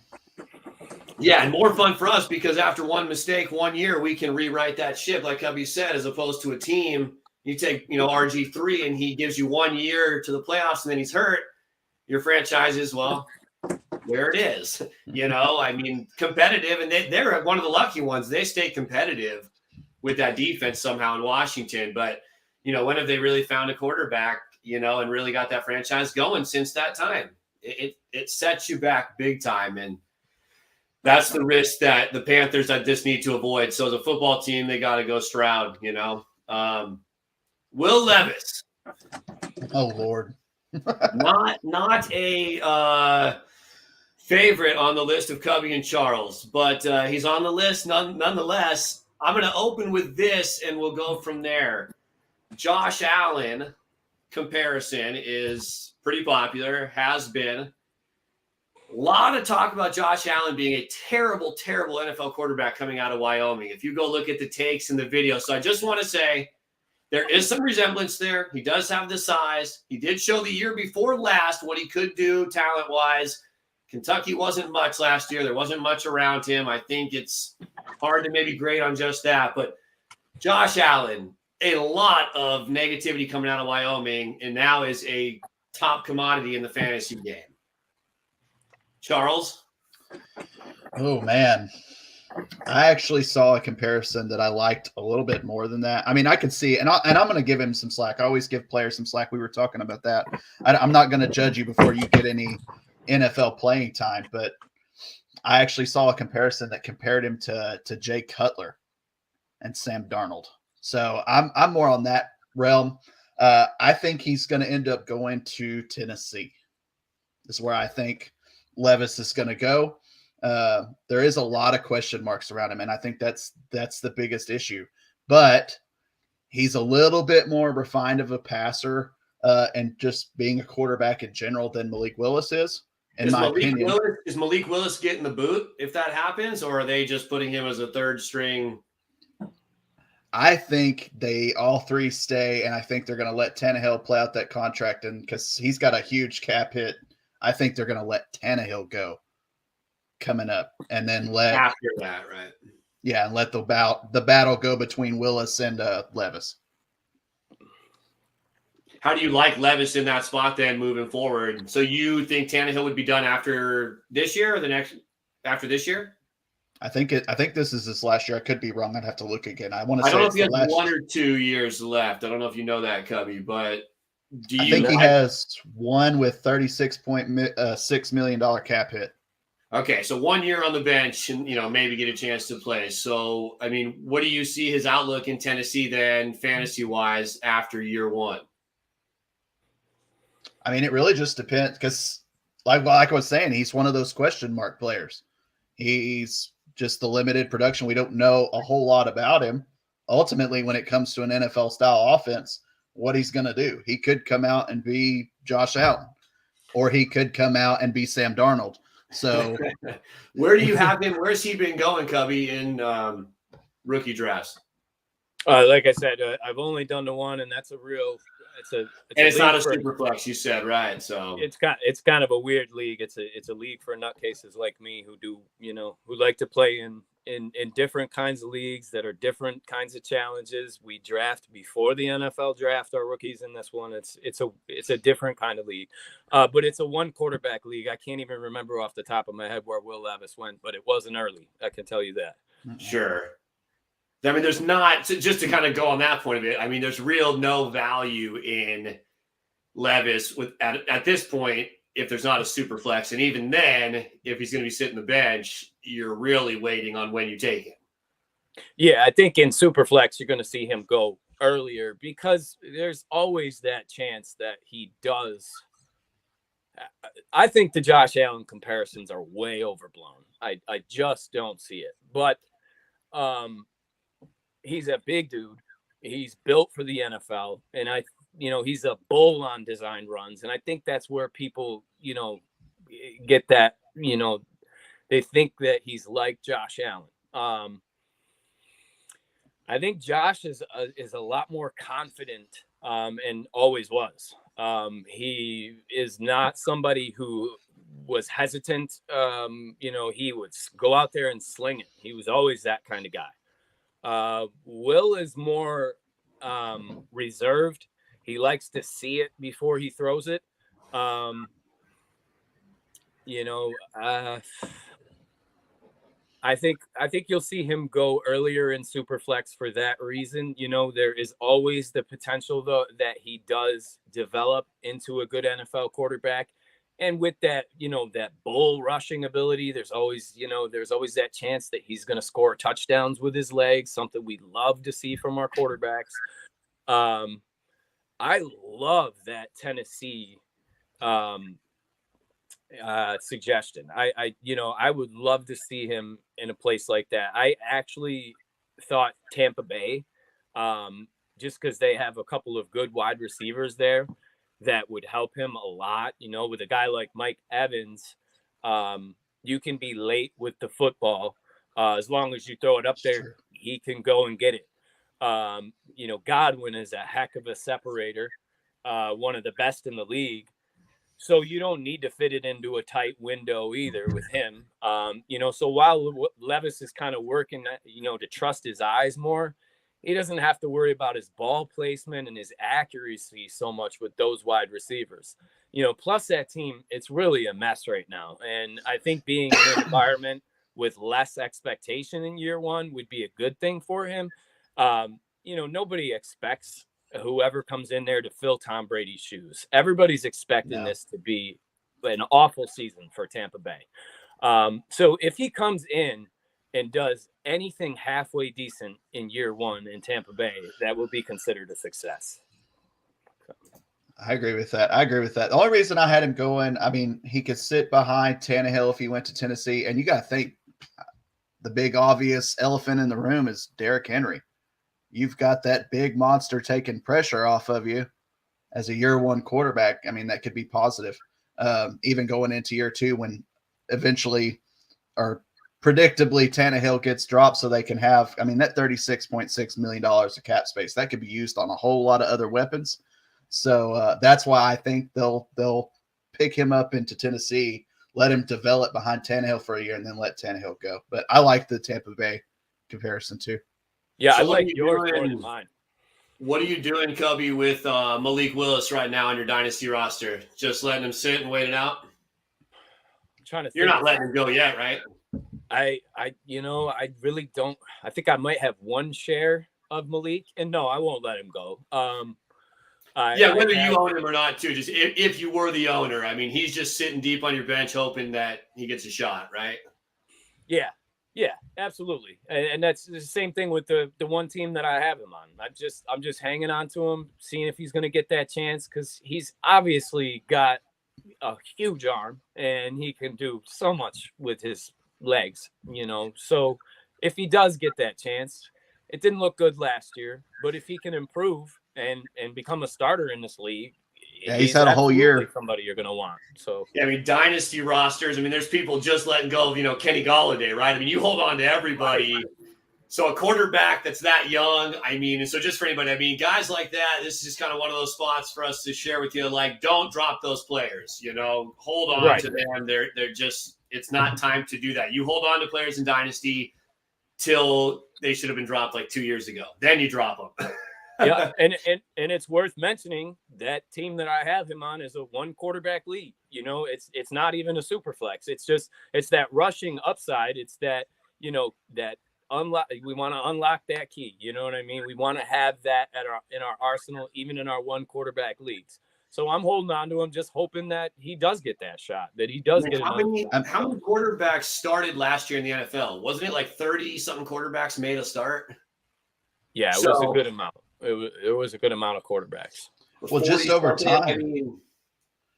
S1: Yeah, and more fun for us because after one mistake, 1 year, we can rewrite that ship, like Cubby said, as opposed to a team. You take, RG3 and he gives you 1 year to the playoffs and then he's hurt. Your franchise is, well, there it is. I mean, competitive. And they're one of the lucky ones. They stay competitive with that defense somehow in Washington. But, when have they really found a quarterback, and really got that franchise going since that time? It sets you back big time. And that's the risk that the Panthers just need to avoid. So as a football team, they got to go Stroud, Will Levis.
S3: Oh, Lord.
S1: not a favorite on the list of Cubby and Charles, but he's on the list nonetheless. I'm going to open with this and we'll go from there. Josh Allen comparison is pretty popular, has been. A lot of talk about Josh Allen being a terrible, terrible NFL quarterback coming out of Wyoming. If you go look at the takes and the video. So I just want to say there is some resemblance there. He does have the size. He did show the year before last what he could do talent-wise. Kentucky wasn't much last year. There wasn't much around him. I think it's hard to maybe grade on just that. But Josh Allen, a lot of negativity coming out of Wyoming, and now is a top commodity in the fantasy game. Charles?
S3: Oh, man. I actually saw a comparison that I liked a little bit more than that. I mean, I could see, and I'm going to give him some slack. I always give players some slack. We were talking about that. I'm not going to judge you before you get any NFL playing time, but I actually saw a comparison that compared him to Jay Cutler and Sam Darnold. So I'm more on that realm. I think he's going to end up going to Tennessee. This is where I think Levis is going to go. There is a lot of question marks around him, and I think that's the biggest issue. But he's a little bit more refined of a passer and just being a quarterback in general than Malik Willis is, in my opinion.
S1: Is Malik Willis getting the boot if that happens, or are they just putting him as a third string?
S3: I think they all three stay, and I think they're going to let Tannehill play out that contract, and because he's got a huge cap hit, I think they're going to let Tannehill go coming up, and then let
S1: after that, right?
S3: Yeah, and let the battle go between Willis and Levis.
S1: How do you like Levis in that spot then moving forward? So you think Tannehill would be done after this year or after this year?
S3: I think this is his last year. I could be wrong. I'd have to look again. I don't
S1: know if he has 1 or 2 years left. I don't know if you know that, Cubby, but Do
S3: I
S1: you
S3: think he
S1: like?
S3: has one with $36.6 million cap hit.
S1: Okay, so 1 year on the bench, and maybe get a chance to play. So, I mean, what do you see his outlook in Tennessee then, fantasy wise, after year one?
S3: I mean, it really just depends because, like I was saying, he's one of those question mark players. He's just the limited production. We don't know a whole lot about him. Ultimately, when it comes to an NFL style offense, what he's going to do, he could come out and be Josh Allen, or he could come out and be Sam Darnold. So,
S1: Where do you have him? Where's he been going, Cubby, in rookie drafts?
S2: Like I said, I've only done the one, and that's a real.
S1: It's not a super flex, you said, right? So
S2: it's kind of a weird league. It's a league for nutcases like me who like to play in different kinds of leagues that are different kinds of challenges. We draft before the NFL draft our rookies in this one. It's a different kind of league, but it's a one quarterback league. I can't even remember off the top of my head where Will Levis went, but it wasn't early. I can tell you that.
S1: Sure. I mean, there's not, just to kind of go on that point of it, I mean, there's real no value in Levis at this point if there's not a super flex. And even then, if he's going to be sitting the bench, you're really waiting on when you take him.
S2: Yeah, I think in super flex, you're going to see him go earlier because there's always that chance that he does. I think the Josh Allen comparisons are way overblown. I just don't see it. But he's a big dude. He's built for the NFL, and he's a bull on design runs, and I think that's where people, get that, they think that he's like Josh Allen. I think Josh is a lot more confident, and always was. He is not somebody who was hesitant. He would go out there and sling it. He was always that kind of guy. Will is more reserved. He likes to see it before he throws it. I think you'll see him go earlier in Superflex for that reason. There is always the potential though that he does develop into a good NFL quarterback. And with that, that bull rushing ability, there's always that chance that he's going to score touchdowns with his legs, something we love to see from our quarterbacks. I love that Tennessee suggestion. I would love to see him in a place like that. I actually thought Tampa Bay, just because they have a couple of good wide receivers there that would help him a lot. With a guy like Mike Evans, you can be late with the football. As long as you throw it up there, he can go and get it. Godwin is a heck of a separator, one of the best in the league. So you don't need to fit it into a tight window either with him. So while Levis is kind of working, to trust his eyes more, he doesn't have to worry about his ball placement and his accuracy so much with those wide receivers. Plus that team, it's really a mess right now. And I think being in an environment with less expectation in year one would be a good thing for him. Nobody expects whoever comes in there to fill Tom Brady's shoes. Everybody's expecting this to be an awful season for Tampa Bay. So if he comes in and does anything halfway decent in year one in Tampa Bay, that will be considered a success.
S3: I agree with that. The only reason I had him going, I mean, he could sit behind Tannehill if he went to Tennessee. And you got to think the big obvious elephant in the room is Derrick Henry. You've got that big monster taking pressure off of you as a year one quarterback. I mean, that could be positive. Even going into year two when eventually or predictably Tannehill gets dropped so they can have, I mean, that $36.6 million of cap space, that could be used on a whole lot of other weapons. So that's why I think they'll pick him up into Tennessee, let him develop behind Tannehill for a year, and then let Tannehill go. But I like the Tampa Bay comparison too.
S2: Yeah, so I like yours more than mine.
S1: What are you doing, Cubby, with Malik Willis right now on your dynasty roster? Just letting him sit and wait it out?
S2: I'm trying to think.
S1: You're not letting him go yet, right?
S2: I really don't. I think I might have one share of Malik, and no, I won't let him go.
S1: Yeah, whether you own him or not, too. Just if you were the owner, I mean, he's just sitting deep on your bench, hoping that he gets a shot, right?
S2: Yeah, absolutely. And that's the same thing with the one team that I have him on. I'm just hanging on to him, seeing if he's going to get that chance, because he's obviously got a huge arm and he can do so much with his legs, So if he does get that chance, it didn't look good last year, but if he can improve and become a starter in this league,
S3: yeah, he's had a whole year.
S2: Somebody you're going to want. So
S1: yeah, I mean, dynasty rosters. I mean, there's people just letting go of Kenny Golladay, right? I mean, you hold on to everybody. Right. So a quarterback that's that young, I mean, and so just for anybody, I mean, guys like that, this is just kind of one of those spots for us to share with you. Like, don't drop those players. Hold on to them. They're just. It's not time to do that. You hold on to players in dynasty till they should have been dropped like 2 years ago. Then you drop them.
S2: Yeah, and it's worth mentioning that team that I have him on is a one quarterback league. It's not even a super flex. It's that rushing upside. It's that that unlock. We want to unlock that key. You know what I mean? We want to have that in our arsenal, even in our one quarterback leagues. So I'm holding on to him, just hoping that he does get that shot. That he does get.
S1: How many quarterbacks started last year in the NFL? Wasn't it like 30-something quarterbacks made a start?
S2: Yeah, it was a good amount. It was a good amount of quarterbacks.
S3: Well, just over time.
S1: I mean,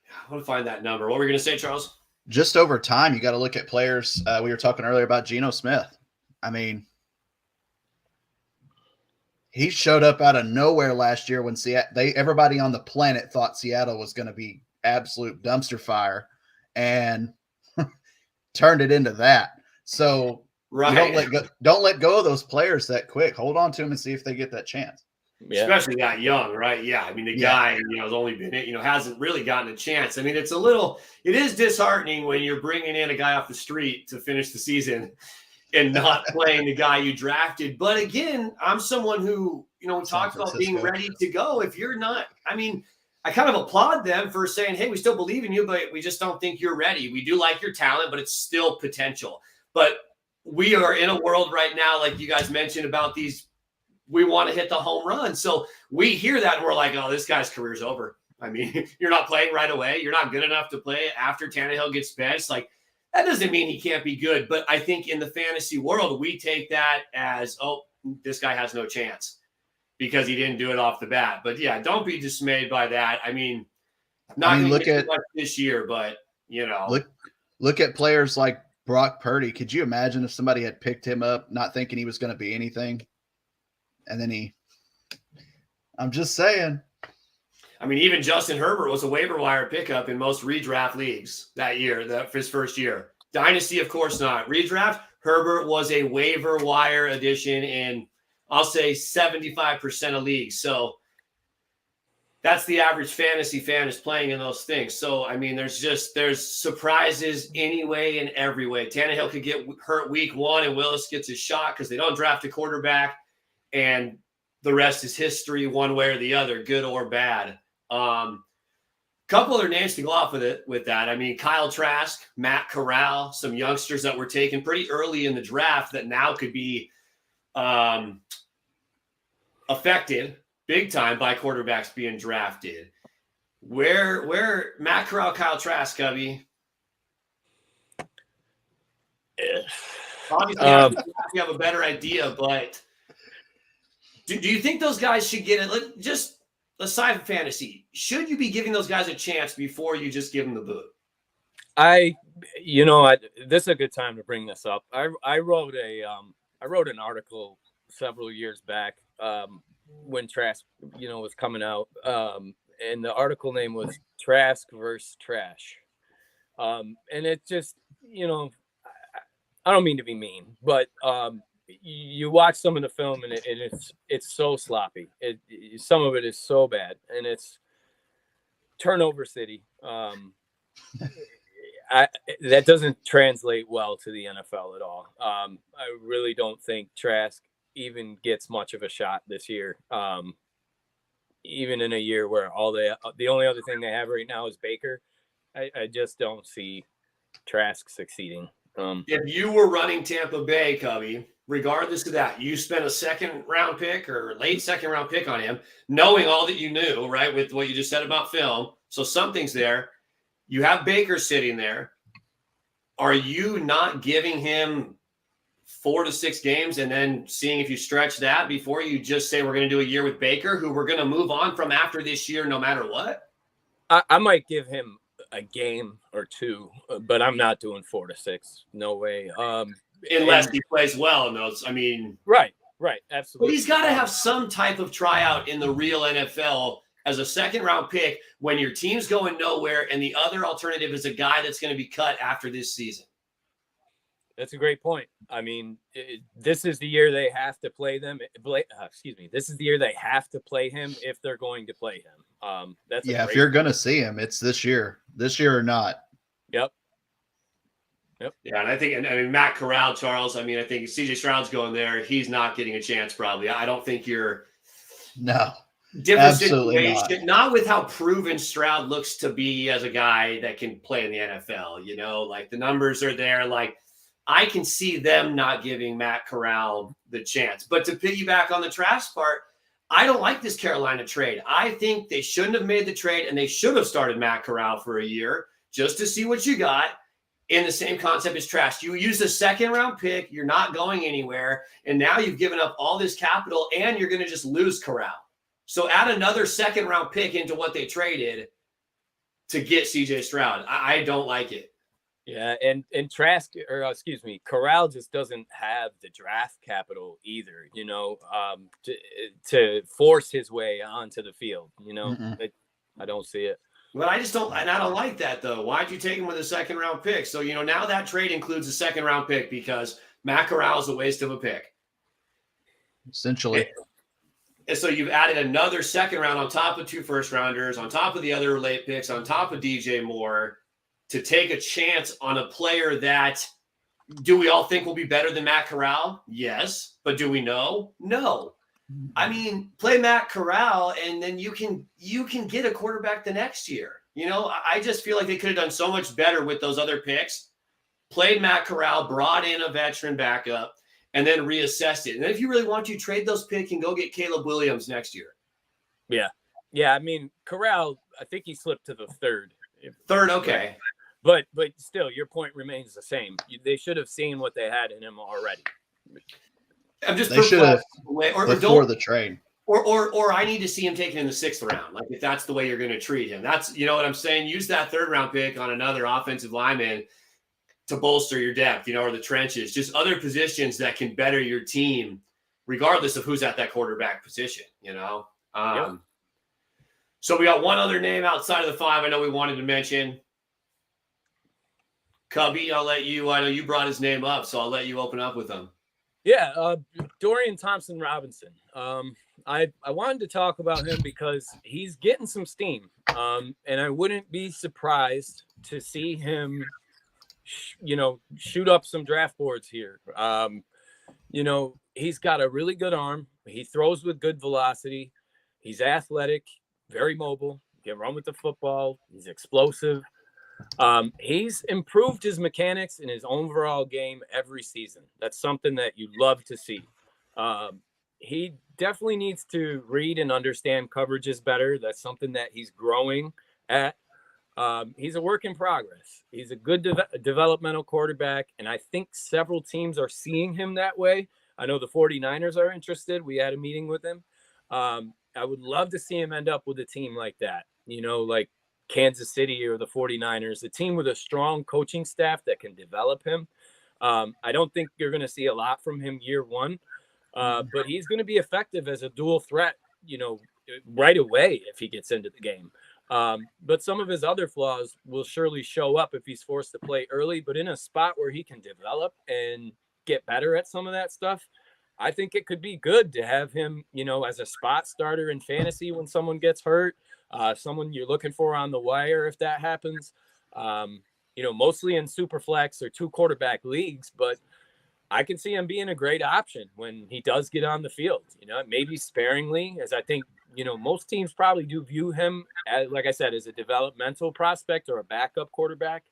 S1: I want to find that number. What were we going to say, Charles?
S3: Just over time, you got to look at players. We were talking earlier about Geno Smith. I mean, he showed up out of nowhere last year when everybody on the planet thought Seattle was going to be absolute dumpster fire, and turned it into that. So right. Don't let go of those players that quick. Hold on to them and see if they get that chance.
S1: Yeah. Especially that young, right? Yeah. I mean, the guy, has only been, hasn't really gotten a chance. I mean, it is disheartening when you're bringing in a guy off the street to finish the season and not playing the guy you drafted. But again, I'm someone who, talks about being ready to go. If you're not, I mean, I kind of applaud them for saying, hey, we still believe in you, but we just don't think you're ready. We do like your talent, but it's still potential. But we are in a world right now, like you guys mentioned about these, we want to hit the home run. So we hear that and we're like, oh, this guy's career's over. I mean, you're not playing right away. You're not good enough to play after Tannehill gets benched. Like, that doesn't mean he can't be good. But I think in the fantasy world, we take that as, oh, this guy has no chance because he didn't do it off the bat. But yeah, don't be dismayed by that. I mean, not going to get much this year, but
S3: look at players like Brock Purdy. Could you imagine if somebody had picked him up, not thinking he was going to be anything? And then I'm just saying.
S1: I mean, even Justin Herbert was a waiver wire pickup in most redraft leagues that year, his first year. Dynasty, of course not. Redraft, Herbert was a waiver wire addition in, I'll say, 75% of leagues. So that's the average fantasy fan is playing in those things. So, I mean, there's surprises anyway and every way. Tannehill could get hurt week 1 and Willis gets his shot because they don't draft a quarterback. And the rest is history one way or the other, good or bad. Couple other names to go off with that. I mean, Kyle Trask, Matt Corral, some youngsters that were taken pretty early in the draft that now could be affected big time by quarterbacks being drafted. Where Matt Corral, Kyle Trask, Cubby? Obviously, you have a better idea, but do you think those guys should get it? Just aside from fantasy, should you be giving those guys a chance before you just give them the boot?
S2: This is a good time to bring this up. I wrote an article several years back when Trask, was coming out, and the article name was Trask versus Trash, and it just, I don't mean to be mean, but you watch some of the film and it's so sloppy. Some of it is so bad, and it's turnover city. That doesn't translate well to the NFL at all. I really don't think Trask even gets much of a shot this year. Even in a year where the only other thing they have right now is Baker. I just don't see Trask succeeding.
S1: If you were running Tampa Bay, Cubby, regardless of that, you spent a second round pick or late second round pick on him, knowing all that you knew, right, with what you just said about film. So something's there. You have Baker sitting there. Are you not giving him 4 to 6 games and then seeing if you stretch that before you just say we're going to do a year with Baker, who we're going to move on from after this year no matter what?
S2: I might give him a game or two, but I'm not doing 4 to 6. No way.
S1: Unless he plays well in those. I mean,
S2: right, absolutely.
S1: But he's got to have some type of tryout in the real NFL as a second round pick when your team's going nowhere and the other alternative is a guy that's going to be cut after this season.
S2: That's a great point. I mean, this is the year they have to play them. This is the year they have to play him if they're going to play him.
S3: If you're going to see him, it's this year or not.
S2: Yep.
S1: Yeah, and I think, Matt Corral, Charles, I think CJ Stroud's going there. He's not getting a chance probably. I don't think you're different situation. Not with how proven Stroud looks to be as a guy that can play in the NFL. Like the numbers are there. Like I can see them not giving Matt Corral the chance. But to piggyback on the Trask part, I don't like this Carolina trade. I think they shouldn't have made the trade, and they should have started Matt Corral for a year just to see what you got. In the same concept as Trask. You use a second round pick, you're not going anywhere, and now you've given up all this capital and you're going to just lose Corral. So add another second round pick into what they traded to get CJ Stroud. I don't like it.
S2: Yeah, and Corral just doesn't have the draft capital either, to force his way onto the field, I don't see it.
S1: But I don't like that though. Why'd you take him with a second round pick? So, now that trade includes a second round pick because Matt Corral is a waste of a pick.
S3: Essentially.
S1: And so you've added another second round on top of 2 first rounders, on top of the other late picks, on top of DJ Moore to take a chance on a player that do we all think will be better than Matt Corral? Yes. But do we know? No. Play Matt Corral, and then you can get a quarterback the next year. I just feel like they could have done so much better with those other picks. Played Matt Corral, brought in a veteran backup, and then reassessed it. And then if you really want to trade those picks and go get Caleb Williams next year.
S2: Yeah. Corral, I think he slipped to the third.
S1: Third, okay.
S2: But still, your point remains the same. They should have seen what they had in him already.
S1: I'm just
S3: they should have before the trade.
S1: Or I need to see him taken in the 6th round. Like if that's the way you're going to treat him, that's what I'm saying. Use that 3rd round pick on another offensive lineman to bolster your depth, or the trenches, just other positions that can better your team, regardless of who's at that quarterback position. So we got one other name outside of the 5. I know we wanted to mention. Cubby, I know you brought his name up, so I'll let you open up with him.
S2: Yeah, Dorian Thompson-Robinson. I wanted to talk about him because he's getting some steam, and I wouldn't be surprised to see him, shoot up some draft boards here. He's got a really good arm. He throws with good velocity. He's athletic, very mobile. He can run with the football. He's explosive. He's improved his mechanics and his overall game every season. That's something that you love to see. He definitely needs to read and understand coverages better. That's something that he's growing at. He's a work in progress. He's a good developmental quarterback, and I think several teams are seeing him that way. I know the 49ers are interested. We had a meeting with him. I would love to see him end up with a team like that, like Kansas City or the 49ers, a team with a strong coaching staff that can develop him. I don't think you're going to see a lot from him year one, but he's going to be effective as a dual threat, right away if he gets into the game. But some of his other flaws will surely show up if he's forced to play early, but in a spot where he can develop and get better at some of that stuff. I think it could be good to have him, as a spot starter in fantasy when someone gets hurt, someone you're looking for on the wire if that happens, mostly in super flex or 2 quarterback leagues, but I can see him being a great option when he does get on the field, maybe sparingly, as I think, most teams probably do view him as, like I said, as a developmental prospect or a backup quarterback.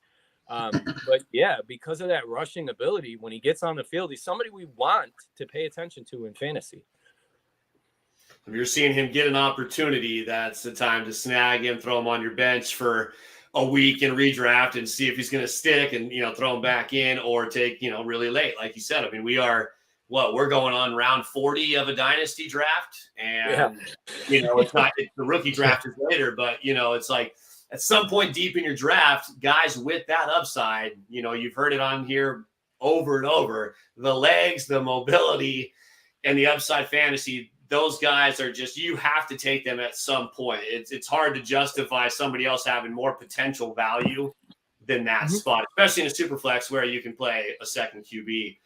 S2: But yeah, because of that rushing ability, when he gets on the field, he's somebody we want to pay attention to in fantasy.
S1: If you're seeing him get an opportunity, that's the time to snag him, throw him on your bench for a week and redraft and see if he's going to stick and, throw him back in or take, really late. Like you said, I mean, we're going on round 40 of a dynasty draft. And, the rookie draft is later, but, it's like at some point deep in your draft, guys with that upside, you've heard it on here over and over, the legs, the mobility, and the upside fantasy. Those guys are just, you have to take them at some point. It's hard to justify somebody else having more potential value than that spot, especially in a super flex where you can play a second QB.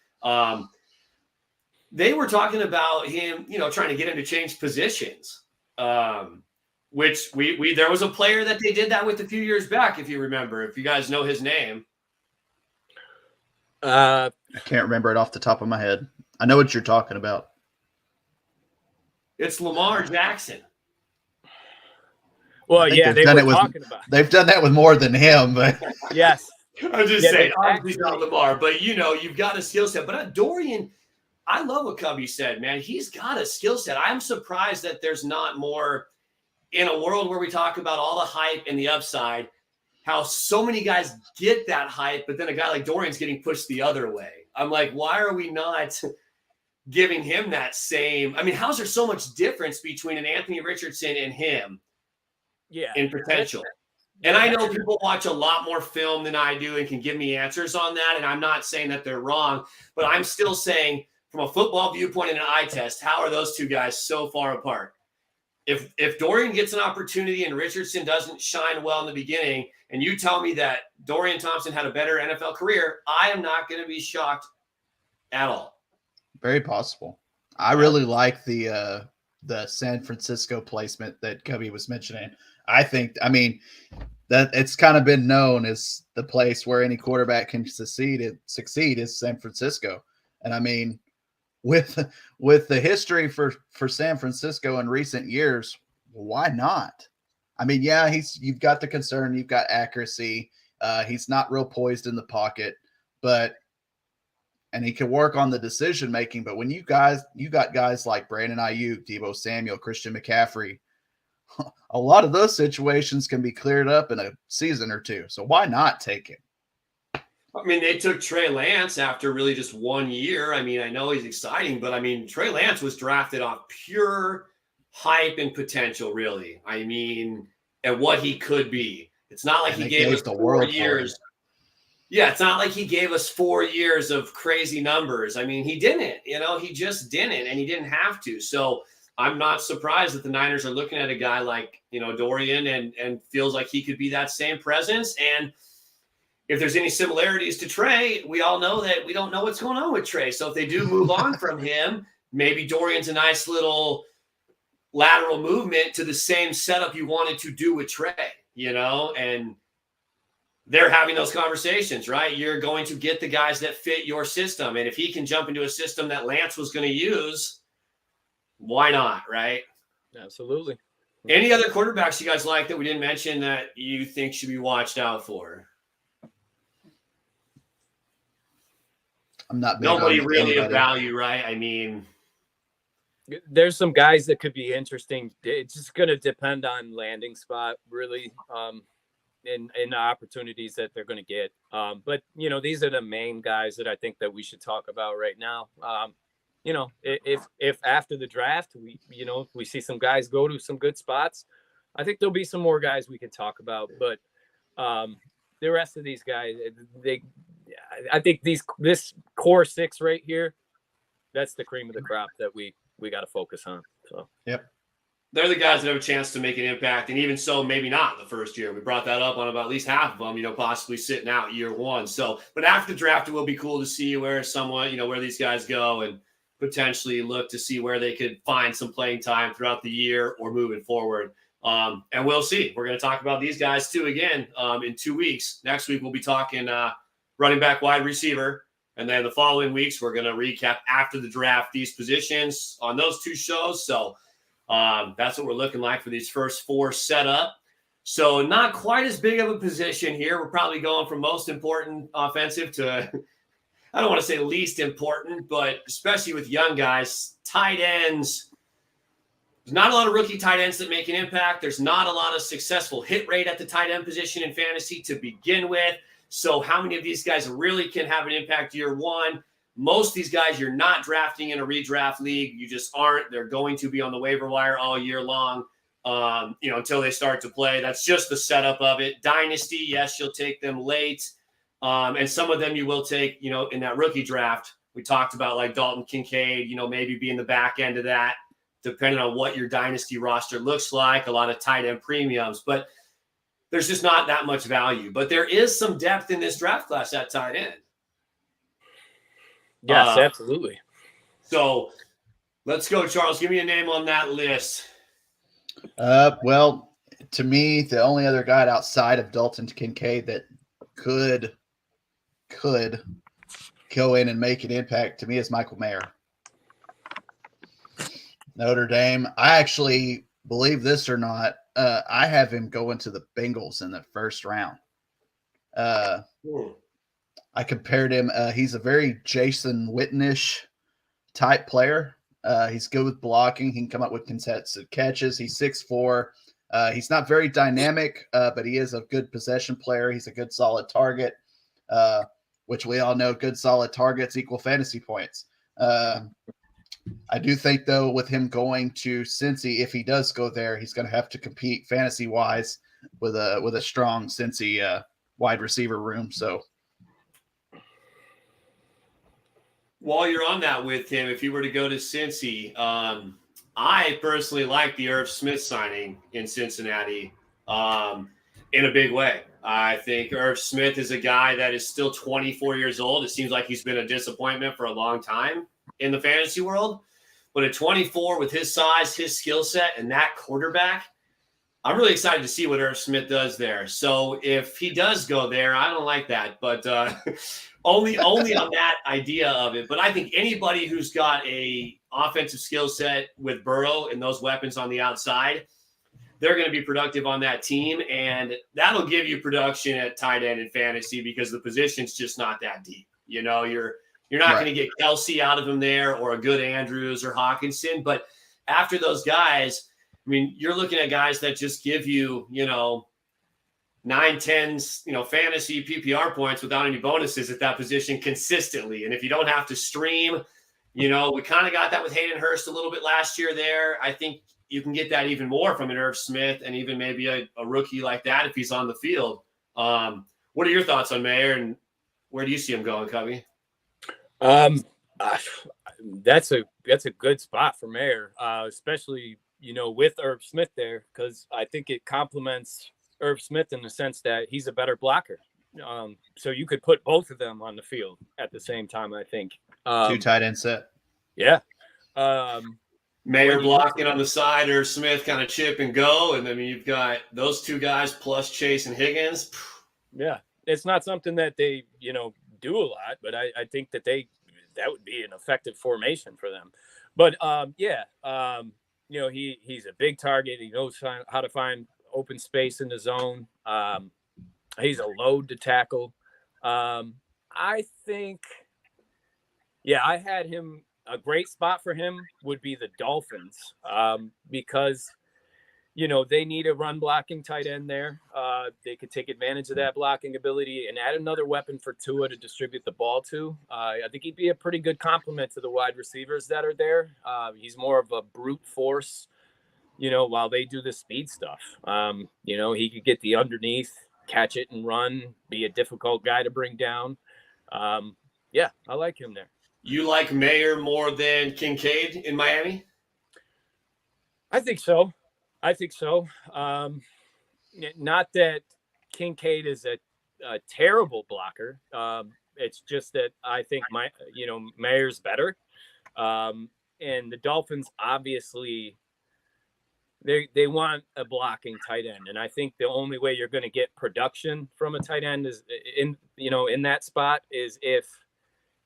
S1: They were talking about him, trying to get him to change positions, which there was a player that they did that with a few years back, if you remember, if you guys know his name.
S3: I can't remember it off the top of my head. I know what you're talking about.
S1: It's Lamar Jackson.
S2: Well, yeah, they were talking about.
S3: They've done that with more than him, but
S2: yes.
S1: I'm just saying, obviously not Lamar, but you've got a skill set. But Dorian, I love what Cubby said, man. He's got a skill set. I'm surprised that there's not more in a world where we talk about all the hype and the upside, how so many guys get that hype, but then a guy like Dorian's getting pushed the other way. I'm like, why are we not giving him that same? I mean, how's there so much difference between an Anthony Richardson and him?
S2: Yeah,
S1: in potential. And I know people watch a lot more film than I do and can give me answers on that. And I'm not saying that they're wrong, but I'm still saying from a football viewpoint and an eye test, how are those two guys so far apart? If Dorian gets an opportunity and Richardson doesn't shine well in the beginning, and you tell me that Dorian Thompson had a better NFL career, I am not going to be shocked at all.
S3: Very possible. I really like the San Francisco placement that Cubby was mentioning. I mean, that it's kind of been known as the place where any quarterback can succeed is San Francisco. And I mean, with the history for San Francisco in recent years, why not? I mean, yeah, you've got the concern, you've got accuracy. He's not real poised in the pocket, and he can work on the decision making. But when you got guys like Brandon Ayuk, Deebo Samuel, Christian McCaffrey, a lot of those situations can be cleared up in a season or two. So why not take him?
S1: I mean, they took Trey Lance after really just 1 year. I mean, I know he's exciting, but I mean, Trey Lance was drafted off pure hype and potential, really. I mean, and what he could be. It's not like he gave us 4 years. Yeah, it's not like he gave us 4 years of crazy numbers. I mean, he didn't, he just didn't, and he didn't have to. So I'm not surprised that the Niners are looking at a guy like, Dorian and feels like he could be that same presence. And if there's any similarities to Trey, we all know that we don't know what's going on with Trey. So if they do move on from him, maybe Dorian's a nice little lateral movement to the same setup you wanted to do with Trey, and they're having those conversations, right? You're going to get the guys that fit your system. And if he can jump into a system that Lance was going to use, why not, right?
S2: Absolutely.
S1: Any other quarterbacks you guys like that we didn't mention that you think should be watched out for?
S3: I'm not big
S1: nobody
S3: on
S1: really
S3: anybody.
S1: Of value, right? I mean,
S2: there's some guys that could be interesting. It's just going to depend on landing spot, really, in the opportunities that they're going to get. But these are the main guys that I think that we should talk about right now. If after the draft we see some guys go to some good spots, I think there'll be some more guys we can talk about. But the rest of these guys, I think this core six right here, that's the cream of the crop that we got to focus on. So
S3: yep,
S1: they're the guys that have a chance to make an impact, and even so, maybe not the first year. We brought that up on about at least half of them, possibly sitting out year one. So, but after the draft, it will be cool to see where where these guys go and potentially look to see where they could find some playing time throughout the year or moving forward. And we'll see. We're going to talk about these guys too again in 2 weeks. Next week, we'll be talking running back, wide receiver. And then the following weeks, we're going to recap after the draft these positions on those two shows. So that's what we're looking like for these first 4 set up. So not quite as big of a position here. We're probably going from most important offensive to, I don't want to say least important, but especially with young guys, tight ends. There's not a lot of rookie tight ends that make an impact. There's not a lot of successful hit rate at the tight end position in fantasy to begin with. So how many of these guys really can have an impact year one? Most of these guys you're not drafting in a redraft league. You just aren't. They're going to be on the waiver wire all year long, until they start to play. That's just the setup of it. Dynasty, yes, you'll take them late. And some of them you will take, in that rookie draft. We talked about like Dalton Kincaid, maybe being the back end of that, depending on what your dynasty roster looks like, a lot of tight end premiums. But there's just not that much value. But there is some depth in this draft class at tight end.
S2: Yes, absolutely.
S1: So let's go, Charles. Give me a name on that list.
S3: Well, to me, the only other guy outside of Dalton Kincaid that could go in and make an impact to me is Michael Mayer. Notre Dame. I actually, believe this or not, I have him going to the Bengals in the first round. I compared him. He's a very Jason Witten-ish type player. He's good with blocking. He can come up with contested catches. He's 6'4". He's not very dynamic, but he is a good possession player. He's a good solid target, which we all know good solid targets equal fantasy points. I do think, though, with him going to Cincy, if he does go there, he's going to have to compete fantasy-wise with a strong Cincy wide receiver room. So,
S1: while you're on that with him, if you were to go to Cincy, I personally like the Irv Smith signing in Cincinnati in a big way. I think Irv Smith is a guy that is still 24 years old. It seems like he's been a disappointment for a long time in the fantasy world. But at 24, with his size, his skill set, and that quarterback, I'm really excited to see what Irv Smith does there. So if he does go there, I don't like that, but only on that idea of it. But I think anybody who's got a offensive skill set with Burrow and those weapons on the outside, they're going to be productive on that team, and that'll give you production at tight end in fantasy because the position's just not that deep. You're not going to get Kelsey out of him there or a good Andrews or Hawkinson, but after those guys, I mean, you're looking at guys that just give you, 9, 10, fantasy PPR points without any bonuses at that position consistently. And if you don't have to stream, we kind of got that with Hayden Hurst a little bit last year there. I think you can get that even more from an Irv Smith and even maybe a rookie like that if he's on the field. What are your thoughts on Mayer, and where do you see him going, Cubby?
S2: That's a good spot for Mayer, especially, with Irv Smith there, because I think it complements Irv Smith in the sense that he's a better blocker. So you could put both of them on the field at the same time, I think.
S3: 2 tight end set.
S2: Yeah.
S1: Mayer blocking on the side, or Smith kind of chip and go. And then you've got those 2 guys plus Chase and Higgins.
S2: Yeah. It's not something that they, do a lot, but I think that would be an effective formation for them. But he's a big target. He knows how to find open space in the zone. He's a load to tackle. I think, I had him. A great spot for him would be the Dolphins, because they need a run blocking tight end there. They could take advantage of that blocking ability and add another weapon for Tua to distribute the ball to. I think he'd be a pretty good complement to the wide receivers that are there. He's more of a brute force, while they do the speed stuff. He could get the underneath, catch it and run, be a difficult guy to bring down. I like him there.
S1: You like Mayer more than Kincaid in Miami?
S2: I think so. Not that Kincaid is a terrible blocker. It's just that I think Mayer's better. And the Dolphins, obviously, they want a blocking tight end. And I think the only way you're going to get production from a tight end is in that spot is if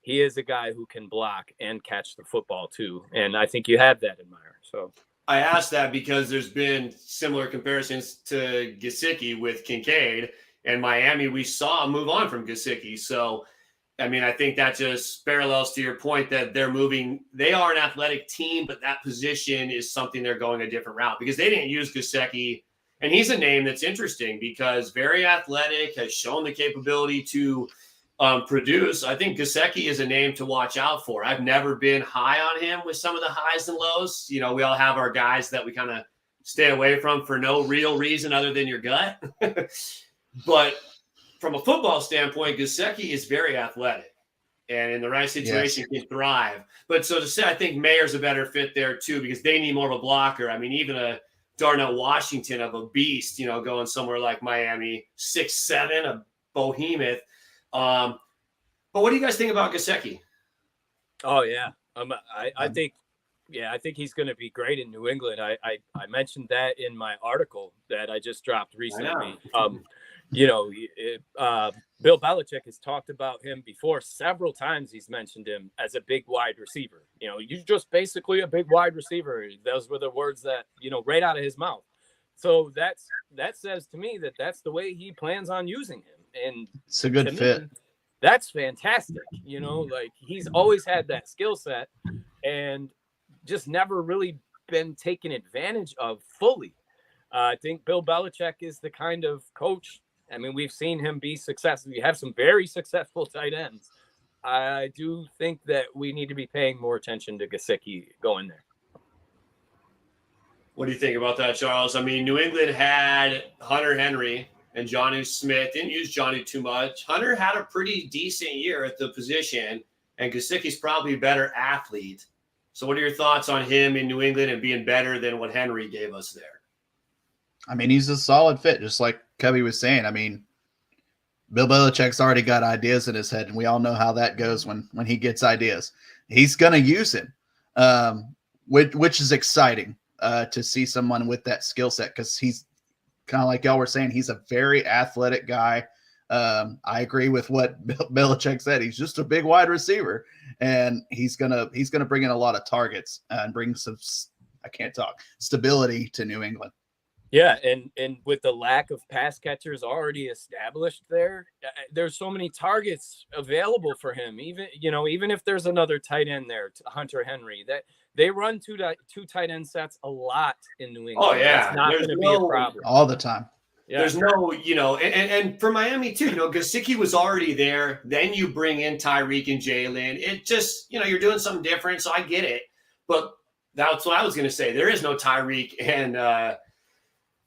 S2: he is a guy who can block and catch the football too. And I think you have that in Mayer. So
S1: I asked that because there's been similar comparisons to Gesicki with Kincaid and Miami. We saw a move on from Gesicki. So, I mean, I think that just parallels to your point that they're moving. They are an athletic team, but that position is something they're going a different route because they didn't use Gesicki. And he's a name that's interesting because very athletic, has shown the capability to produce. I think Gesicki is a name to watch out for. I've never been high on him with some of the highs and lows. You know, we all have our guys that we kind of stay away from for no real reason other than your gut. But from a football standpoint, Gesicki is very athletic and in the right situation can thrive. But so to say, I think Mayer's a better fit there too because they need more of a blocker. I mean, even a Darnell Washington of a beast, you know, going somewhere like Miami, 6'7", a behemoth. But what do you guys think about Gesicki?
S2: Oh yeah, I think he's going to be great in New England. I mentioned that in my article that I just dropped recently. You know, Bill Belichick has talked about him before several times. He's mentioned him as a big wide receiver. You know, you're just basically a big wide receiver. Those were the words that, you know, right out of his mouth. So that says to me that that's the way he plans on using him. And
S3: it's a good fit.
S2: That's fantastic. You know, like he's always had that skill set and just never really been taken advantage of fully. I think Bill Belichick is the kind of coach. I mean, we've seen him be successful. You have some very successful tight ends. I do think that we need to be paying more attention to Gesicki going there.
S1: What do you think about that, Charles? I mean, New England had Hunter Henry and Jonnu Smith. Didn't use Jonnu too much. Hunter had a pretty decent year at the position, and Gesicki's probably a better athlete. So what are your thoughts on him in New England and being better than what Henry gave us there?
S3: I mean, he's a solid fit, just like Cubby was saying. I mean, Bill Belichick's already got ideas in his head, and we all know how that goes when he gets ideas. He's going to use him, which is exciting to see someone with that skill set because he's kind of like y'all were saying, he's a very athletic guy. I agree with what Belichick said. He's just a big wide receiver, and he's gonna bring in a lot of targets and bring some stability to New England.
S2: Yeah, and with the lack of pass catchers already established there, there's so many targets available for him. Even if there's another tight end there, Hunter Henry, that they run two tight end sets a lot in New England.
S1: Oh yeah,
S2: it's not going to be a problem
S3: all the time.
S1: Yeah. There's no, and for Miami too, Gesicki was already there. Then you bring in Tyreek and Jalen. It just, you're doing something different. So I get it, but that's what I was going to say. There is no Tyreek and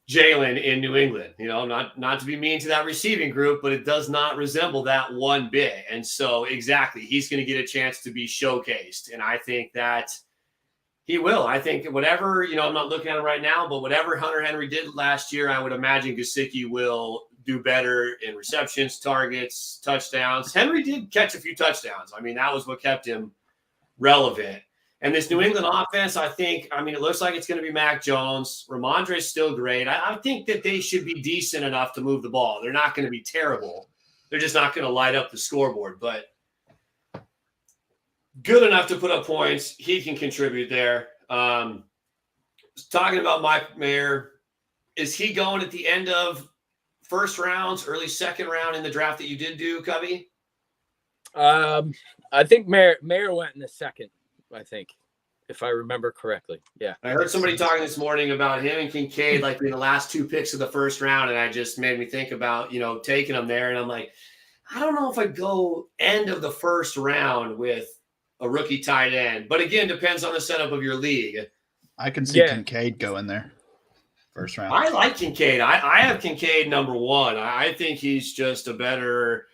S1: Jalen in New England, not to be mean to that receiving group, but it does not resemble that one bit. And so exactly, he's going to get a chance to be showcased. And I think that he will. I think whatever, I'm not looking at it right now, but whatever Hunter Henry did last year, I would imagine Gesicki will do better in receptions, targets, touchdowns. Henry did catch a few touchdowns. I mean, that was what kept him relevant. And this New England offense, it looks like it's going to be Mac Jones. Ramondre's still great. I think that they should be decent enough to move the ball. They're not going to be terrible. They're just not going to light up the scoreboard, but good enough to put up points. He can contribute there. Talking about Mike Mayer, is he going at the end of first rounds, early second round in the draft that you did do, Cubby?
S2: I think Mayer went in the second. I think, if I remember correctly. Yeah.
S1: I heard somebody talking this morning about him and Kincaid, like in the last two picks of the first round. And I just made me think about, taking them there. And I'm like, I don't know if I'd go end of the first round with a rookie tight end, but again, depends on the setup of your league.
S3: I can see Kincaid going there first round.
S1: I like Kincaid. I have Kincaid number one. I think he's just a better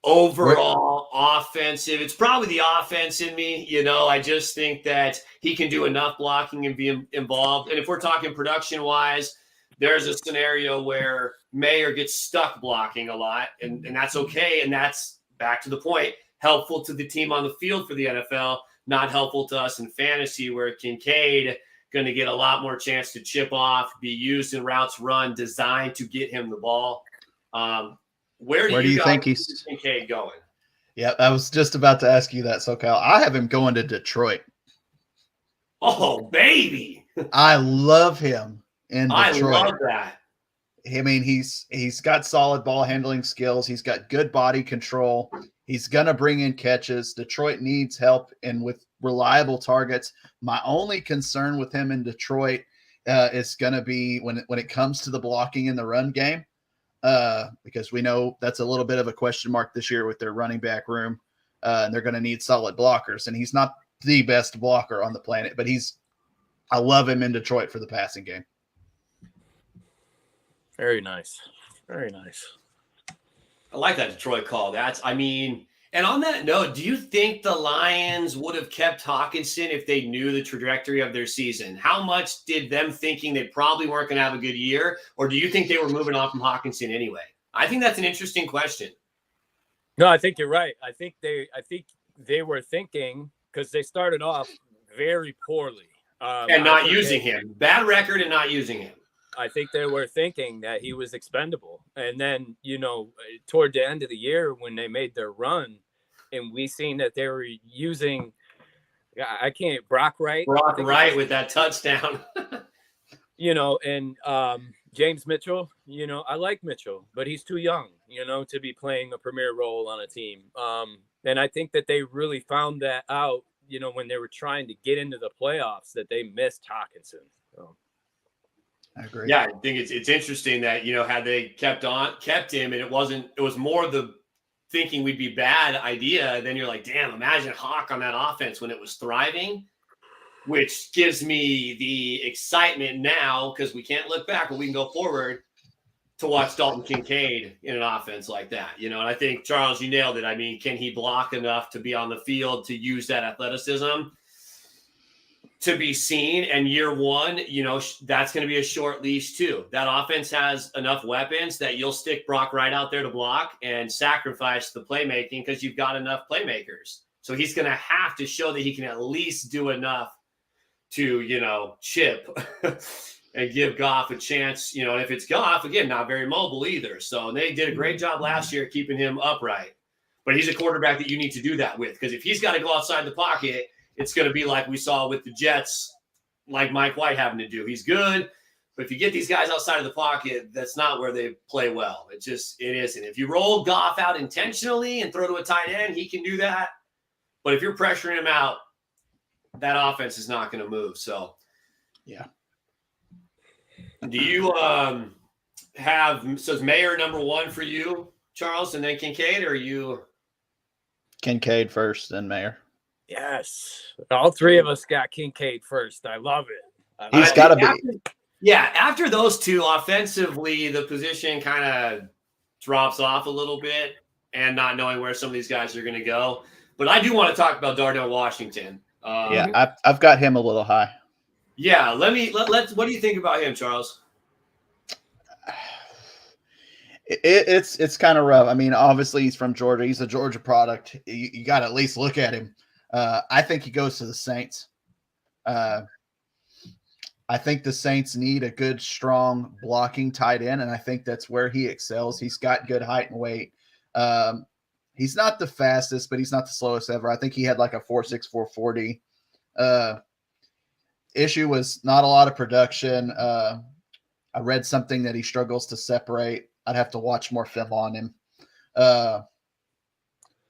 S1: overall offensive. It's probably the offense in me. I just think that he can do enough blocking and be involved. And if we're talking production wise, there's a scenario where Mayer gets stuck blocking a lot, and that's okay. And that's back to the point, helpful to the team on the field for the NFL, not helpful to us in fantasy, where Kincaid going to get a lot more chance to chip off, be used in routes run designed to get him the ball. Where do you think he's Kincaid going?
S3: Yeah, I was just about to ask you that, SoCal. I have him going to Detroit.
S1: Oh, baby.
S3: I love him in
S1: I
S3: Detroit.
S1: love that.
S3: I mean, he's got solid ball handling skills. He's got good body control. He's gonna bring in catches. Detroit needs help and with reliable targets. My only concern with him in Detroit is gonna be when it comes to the blocking in the run game, because we know that's a little bit of a question mark this year with their running back room, and they're gonna need solid blockers. And he's not the best blocker on the planet, but I love him in Detroit for the passing game.
S2: Very nice. Very nice.
S1: I like that Detroit call. And on that note, do you think the Lions would have kept Hawkinson if they knew the trajectory of their season? How much did them thinking they probably weren't going to have a good year, or do you think they were moving on from Hawkinson anyway? I think that's an interesting question.
S2: No, I think you're right. I think they were thinking, because they started off very poorly.
S1: And not using him. Bad record and not using him.
S2: I think they were thinking that he was expendable. And then, toward the end of the year when they made their run and we seen that they were using, Brock Wright.
S1: Brock Wright with that touchdown.
S2: And James Mitchell, I like Mitchell, but he's too young, to be playing a premier role on a team. And I think that they really found that out, when they were trying to get into the playoffs, that they missed Hawkinson. So.
S3: I agree.
S1: Yeah, I think it's interesting that, had they kept him, and it was more the thinking we'd be bad idea. Then you're like, damn, imagine Hawk on that offense when it was thriving, which gives me the excitement now, because we can't look back, but we can go forward to watch Dalton Kincaid in an offense like that. And I think, Charles, you nailed it. I mean, can he block enough to be on the field to use that athleticism? To be seen. And year one, that's going to be a short leash too. That offense has enough weapons that you'll stick Brock Wright out there to block and sacrifice the playmaking because you've got enough playmakers. So he's going to have to show that he can at least do enough to, chip and give Goff a chance. And if it's Goff, again, not very mobile either. So they did a great job last year keeping him upright. But he's a quarterback that you need to do that with, because if he's got to go outside the pocket, it's going to be like we saw with the Jets, like Mike White having to do. He's good, but if you get these guys outside of the pocket, that's not where they play well. It isn't. If you roll Goff out intentionally and throw to a tight end, he can do that. But if you're pressuring him out, that offense is not going to move. So,
S3: yeah.
S1: Do you is Mayer number one for you, Charles, and then Kincaid, or are you?
S3: Kincaid first, then Mayer.
S2: Yes. All three of us got Kincaid first. I love it.
S3: He's got to be.
S1: Yeah, after those two, offensively, the position kind of drops off a little bit, and not knowing where some of these guys are going to go. But I do want to talk about Darnell Washington.
S3: I've got him a little high.
S1: Yeah, let's. What do you think about him, Charles?
S3: It's kind of rough. I mean, obviously he's from Georgia. He's a Georgia product. You got to at least look at him. I think he goes to the Saints. I think the Saints need a good, strong blocking tight end, and I think that's where he excels. He's got good height and weight. He's not the fastest, but he's not the slowest ever. I think he had like a 4.6, 4.40. Issue was not a lot of production. I read something that he struggles to separate. I'd have to watch more film on him.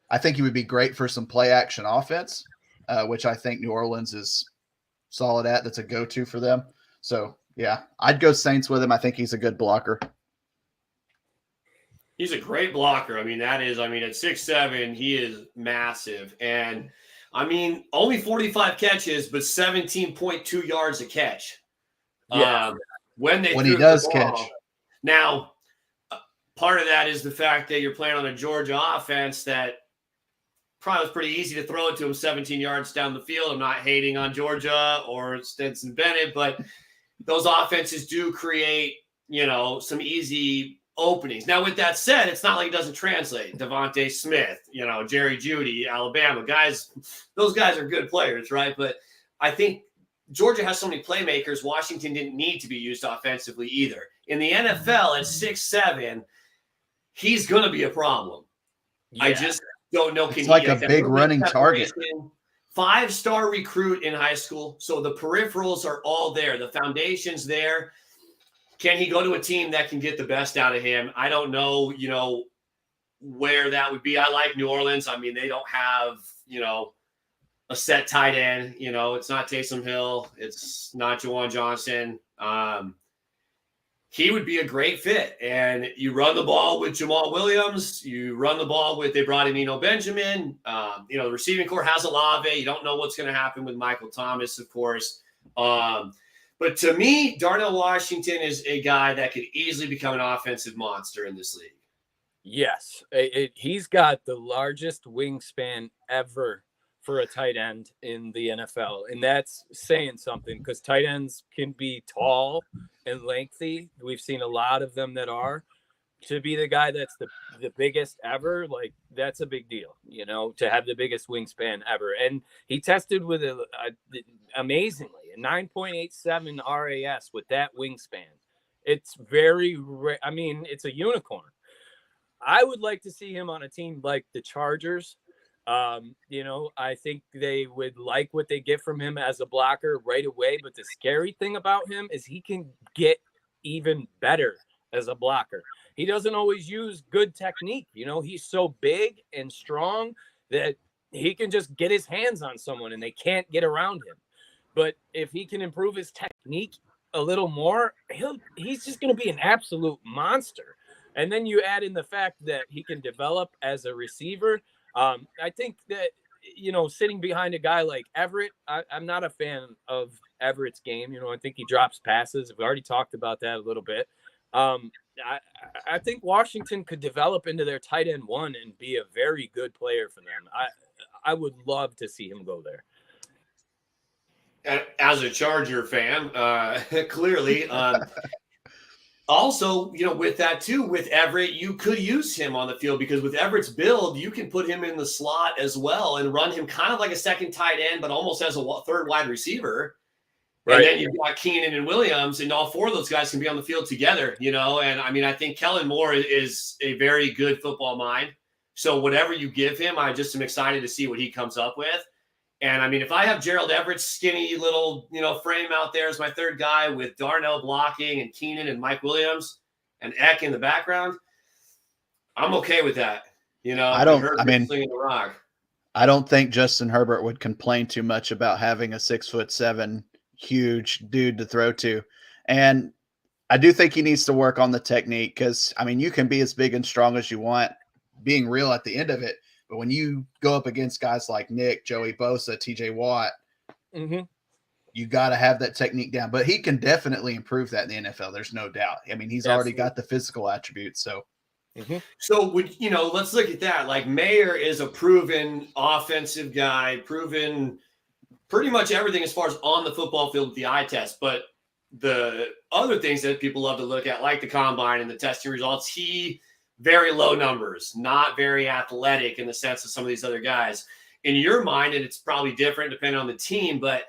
S3: I think he would be great for some play action offense, which I think New Orleans is solid at. That's a go-to for them. So, yeah, I'd go Saints with him. I think he's a good blocker.
S1: He's a great blocker. at 6'7", he is massive. And, only 45 catches, but 17.2 yards a catch.
S2: Yeah.
S1: When
S3: he does catch.
S1: Now, part of that is the fact that you're playing on a Georgia offense that probably was pretty easy to throw it to him 17 yards down the field. I'm not hating on Georgia or Stetson Bennett, but those offenses do create, some easy openings. Now, with that said, it's not like it doesn't translate. Devontae Smith, Jerry Jeudy, Alabama guys, those guys are good players, right? But I think Georgia has so many playmakers. Washington didn't need to be used offensively either. In the NFL at 6'7", he's going to be a problem. Yeah. I just don't know.
S3: It's like a big running target
S1: 5-star recruit in high school. So the peripherals are all there. The foundation's there. Can he go to a team that can get the best out of him? I don't know, where that would be. I like New Orleans. I mean, they don't have, a set tight end. It's not Taysom Hill. It's not Jawan Johnson. He would be a great fit. And you run the ball with Jamal Williams. You run the ball with, they brought in Eno Benjamin. The receiving core has Olave. You don't know what's going to happen with Michael Thomas, of course. But to me, Darnell Washington is a guy that could easily become an offensive monster in this league.
S2: Yes. He's got the largest wingspan ever for a tight end in the NFL. And that's saying something because tight ends can be tall and lengthy. We've seen a lot of them that are. To be the guy that's the biggest ever, like that's a big deal, to have the biggest wingspan ever. And he tested with amazingly a 9.87 RAS with that wingspan. It's very rare. I mean, it's a unicorn. I would like to see him on a team like the Chargers. I think they would like what they get from him as a blocker right away. But the scary thing about him is he can get even better as a blocker. He doesn't always use good technique. He's so big and strong that he can just get his hands on someone and they can't get around him. But if he can improve his technique a little more, he's just going to be an absolute monster. And then you add in the fact that he can develop as a receiver. I think that, sitting behind a guy like Everett, I'm not a fan of Everett's game. I think he drops passes. We've already talked about that a little bit. I think Washington could develop into their tight end one and be a very good player for them. I would love to see him go there.
S1: As a Charger fan, clearly. Also, with that too, with Everett, you could use him on the field because with Everett's build, you can put him in the slot as well and run him kind of like a second tight end, but almost as a third wide receiver. Right. And then you've got Keenan and Williams, and all four of those guys can be on the field together, And I mean, I think Kellen Moore is a very good football mind. So whatever you give him, I just am excited to see what he comes up with. And I mean, if I have Gerald Everett's skinny little, frame out there as my third guy with Darnell blocking and Keenan and Mike Williams and Eck in the background, I'm okay with that. I
S3: don't think Justin Herbert would complain too much about having a 6'7" huge dude to throw to. And I do think he needs to work on the technique because, I mean, you can be as big and strong as you want, being real at the end of it. But when you go up against guys like Nick, Joey Bosa, TJ Watt, you got to have that technique down. But he can definitely improve that in the NFL. There's no doubt. I mean, he's already got the physical attributes. So,
S1: So let's look at that. Like Mayer is a proven offensive guy, proven pretty much everything as far as on the football field with the eye test. But the other things that people love to look at, like the combine and the testing results, very low numbers, not very athletic in the sense of some of these other guys. In your mind, and it's probably different depending on the team, but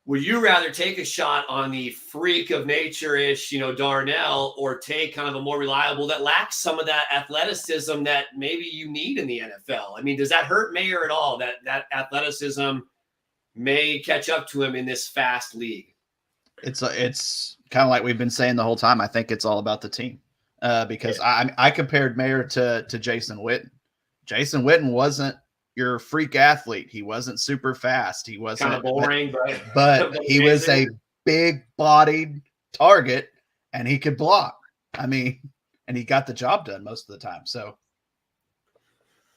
S1: would you rather take a shot on the freak of nature-ish, Darnell, or take kind of a more reliable that lacks some of that athleticism that maybe you need in the NFL? I mean, does that hurt Mayer at all, that athleticism may catch up to him in this fast league?
S3: It's kind of like we've been saying the whole time. I think it's all about the team. Because I compared Mayer to Jason Witten. Jason Witten wasn't your freak athlete. He wasn't super fast. He wasn't
S1: kind of boring,
S3: but he was a big-bodied target, and he could block. I mean, and he got the job done most of the time. So,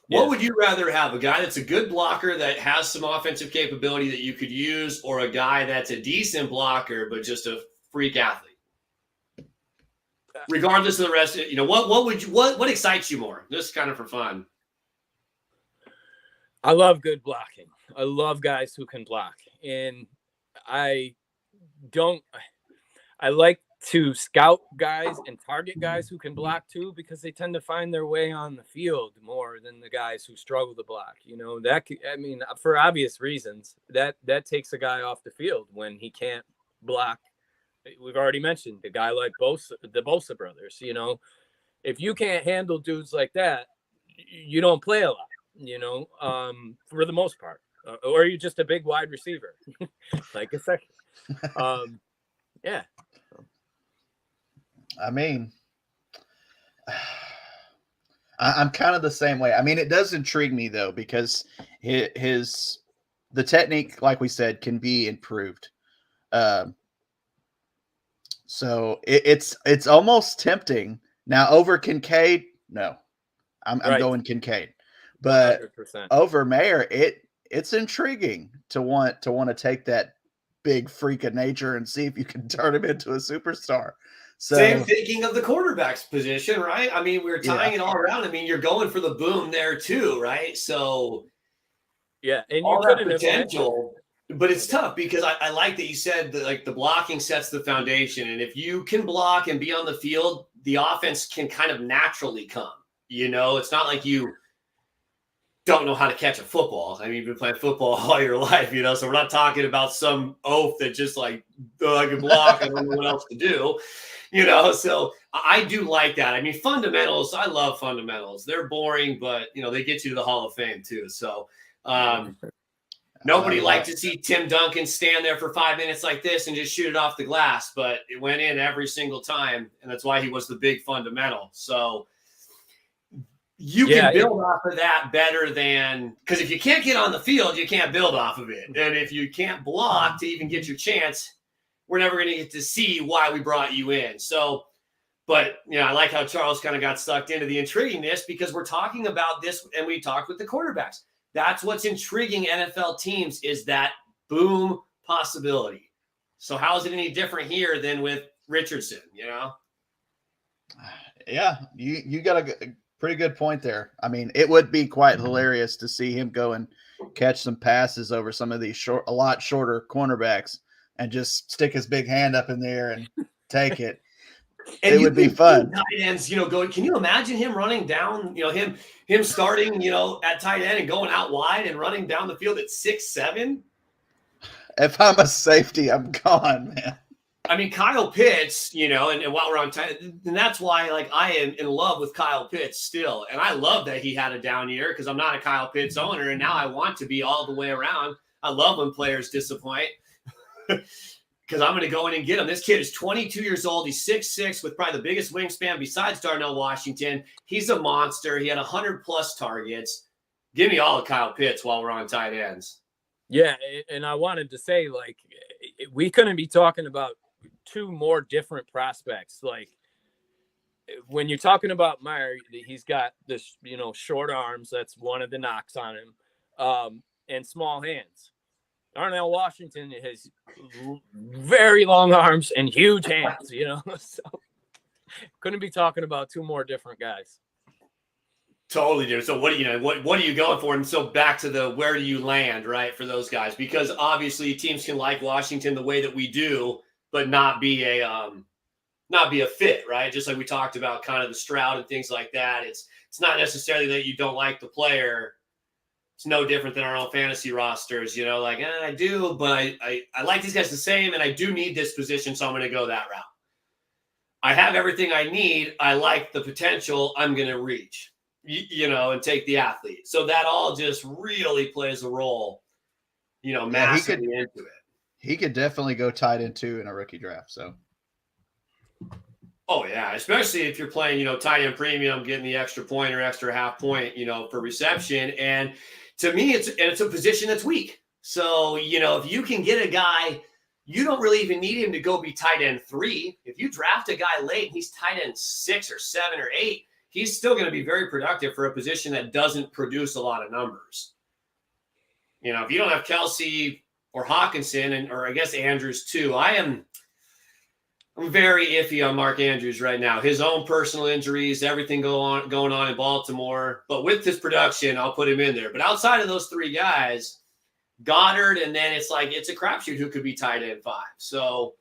S1: what would you rather have? A guy that's a good blocker that has some offensive capability that you could use, or a guy that's a decent blocker but just a freak athlete? Regardless of the rest, what excites you more? Just kind of for fun.
S2: I love good blocking. I love guys who can block, and I like to scout guys and target guys who can block too, because they tend to find their way on the field more than the guys who struggle to block. For obvious reasons, that takes a guy off the field when he can't block. We've already mentioned the guy like the Bosa brothers. If you can't handle dudes like that, you don't play a lot, for the most part. or you're just a big wide receiver, like a second. Yeah.
S3: I mean, I'm kind of the same way. I mean, it does intrigue me though, because the technique, like we said, can be improved. So it's almost tempting now over Kincaid. No, I'm
S2: Right.
S3: going Kincaid, but
S2: 100%.
S3: over Mayer, it's intriguing to want to take that big freak of nature and see if you can turn him into a superstar. So,
S1: same thinking of the quarterback's position, right? I mean, we're tying it all around. I mean, you're going for the boom there too, right? So
S2: yeah, and
S1: all
S2: you
S1: that
S2: couldn't
S1: potential, but it's tough because I like that you said that like the blocking sets the foundation, and if you can block and be on the field, the offense can kind of naturally come. You know, it's not like you don't know how to catch a football. I mean, you've been playing football all your life, you know, so we're not talking about some oaf that just like, oh, I can block, I don't know what else to do, you know. So I do like that. I mean, fundamentals, I love fundamentals. They're boring, but, you know, they get you to the Hall of Fame too. So nobody liked to see Tim Duncan stand there for 5 minutes like this and just shoot it off the glass, but it went in every single time, and that's why he was the big fundamental. So you can build off of that better than, because if you can't get on the field, you can't build off of it. And if you can't block to even get your chance, we're never going to get to see why we brought you in. So, but, you know, I like how Charles kind of got sucked into the intriguingness because we're talking about this and we talked with the quarterbacks. That's what's intriguing NFL teams is that boom possibility. So how is it any different here than with Richardson, you know?
S3: Yeah, you got a pretty good point there. I mean, it would be quite hilarious to see him go and catch some passes over some of these a lot shorter cornerbacks and just stick his big hand up in the air and take it. And it would be fun.
S1: Tight ends, you know, going. Can you imagine him running down? You know, him starting, you know, at tight end and going out wide and running down the field at 6'7".
S3: If I'm a safety, I'm gone, man.
S1: I mean, Kyle Pitts, you know, and while we're on time, and that's why, like, I am in love with Kyle Pitts still. And I love that he had a down year because I'm not a Kyle Pitts owner, and now I want to be all the way around. I love when players disappoint because I'm going to go in and get him. This kid is 22 years old. He's 6'6", with probably the biggest wingspan besides Darnell Washington. He's a monster. He had 100-plus targets. Give me all of Kyle Pitts while we're on tight ends.
S2: Yeah, and I wanted to say, like, we couldn't be talking about two more different prospects. Like when you're talking about Meyer, he's got this, you know, short arms. That's one of the knocks on him, and small hands. Darnell Washington has very long arms and huge hands, you know. So couldn't be talking about two more different guys.
S1: Totally different. So what do you know? What are you going for? And so back to the where do you land, right, for those guys? Because obviously teams can like Washington the way that we do, but not be a fit, right? Just like we talked about, kind of the Stroud and things like that. It's not necessarily that you don't like the player. It's no different than our own fantasy rosters, you know. Like I do, but I like these guys the same, and I do need this position, so I'm going to go that route. I have everything I need. I like the potential. I'm going to reach, you know, and take the athlete. So that all just really plays a role, you know, massively into it.
S3: He could definitely go tight end too in a rookie draft. So,
S1: oh yeah, especially if you're playing, you know, tight end premium, getting the extra point or extra half point, you know, for reception. And to me, it's a position that's weak. So, you know, if you can get a guy, you don't really even need him to go be tight end 3. If you draft a guy late and he's tight end 6 or 7 or 8, he's still going to be very productive for a position that doesn't produce a lot of numbers. You know, if you don't have Kelsey or Hawkinson, or I guess Andrews too. I'm very iffy on Mark Andrews right now. His own personal injuries, everything going on in Baltimore. But with this production, I'll put him in there. But outside of those 3 guys, Goddard, and then it's a crapshoot who could be tight end 5. So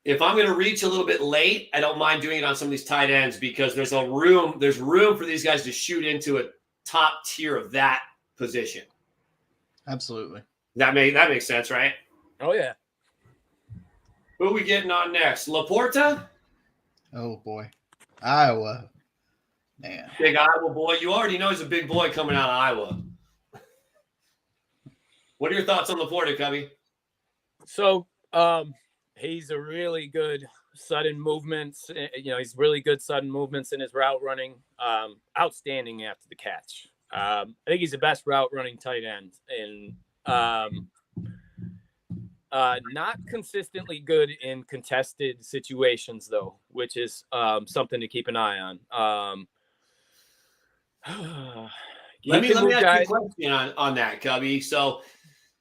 S1: if I'm going to reach a little bit late, I don't mind doing it on some of these tight ends because there's room for these guys to shoot into a top tier of that position.
S3: Absolutely.
S1: That makes sense, right?
S2: Oh yeah.
S1: Who are we getting on next? Laporta?
S3: Oh boy. Iowa. Man.
S1: Big Iowa boy. You already know he's a big boy coming out of Iowa. What are your thoughts on Laporta, Cubby?
S2: So he's a really good sudden movements. He's really good sudden movements in his route running. Outstanding after the catch. I think he's the best route running tight end. And not consistently good in contested situations, though, which is something to keep an eye on.
S1: Let me ask you a question on that, Cubby. So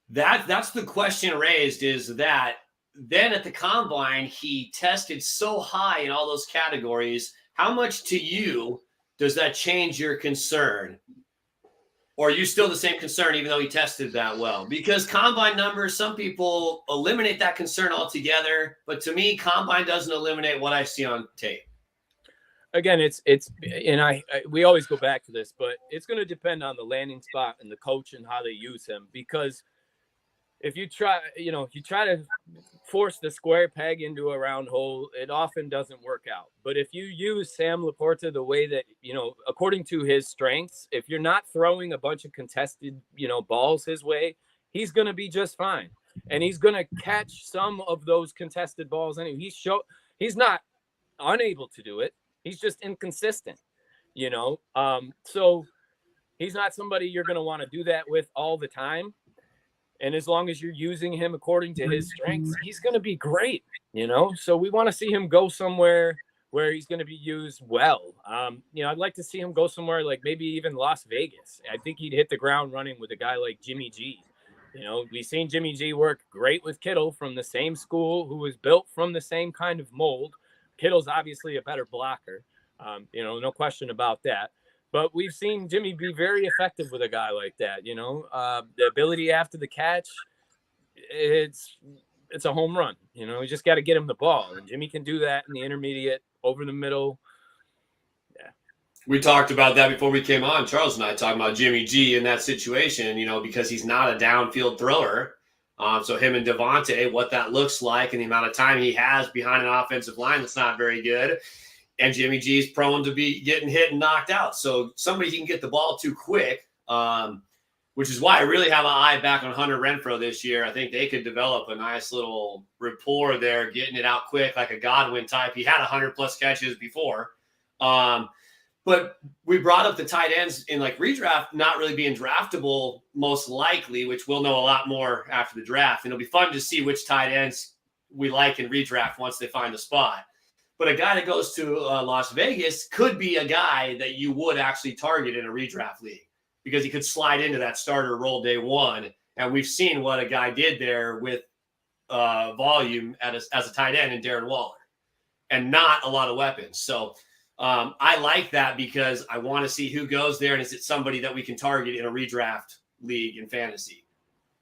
S1: that's the question raised, is that then at the combine, he tested so high in all those categories. How much to you does that change your concern? Or are you still the same concern even though he tested that well? Because combine numbers, some people eliminate that concern altogether. But to me, combine doesn't eliminate what I see on tape.
S2: Again, we always go back to this, but it's going to depend on the landing spot and the coach and how they use him. Because if you try to force the square peg into a round hole, it often doesn't work out. But if you use Sam Laporta the way that, according to his strengths, if you're not throwing a bunch of contested, balls his way, he's going to be just fine. And he's going to catch some of those contested balls. Anyway, he's not unable to do it. He's just inconsistent, so he's not somebody you're going to want to do that with all the time. And as long as you're using him according to his strengths, he's going to be great, So we want to see him go somewhere where he's going to be used well. I'd like to see him go somewhere like maybe even Las Vegas. I think he'd hit the ground running with a guy like Jimmy G. We've seen Jimmy G work great with Kittle from the same school, who was built from the same kind of mold. Kittle's obviously a better blocker, no question about that. But we've seen Jimmy be very effective with a guy like that. The ability after the catch, it's a home run. You just got to get him the ball, and Jimmy can do that in the intermediate, over the middle. Yeah,
S1: we talked about that before we came on. Charles and I talking about Jimmy G in that situation. Because he's not a downfield thrower. So him and Devontae, what that looks like, and the amount of time he has behind an offensive line that's not very good. And Jimmy G is prone to be getting hit and knocked out. So somebody can get the ball too quick, which is why I really have an eye back on Hunter Renfrow this year. I think they could develop a nice little rapport there, getting it out quick like a Godwin type. He had 100-plus catches before. But we brought up the tight ends in like redraft not really being draftable most likely, which we'll know a lot more after the draft. And it'll be fun to see which tight ends we like in redraft once they find a spot. But a guy that goes to Las Vegas could be a guy that you would actually target in a redraft league because he could slide into that starter role day one. And we've seen what a guy did there with volume as a tight end in Darren Waller and not a lot of weapons. So I like that because I want to see who goes there and is it somebody that we can target in a redraft league in fantasy.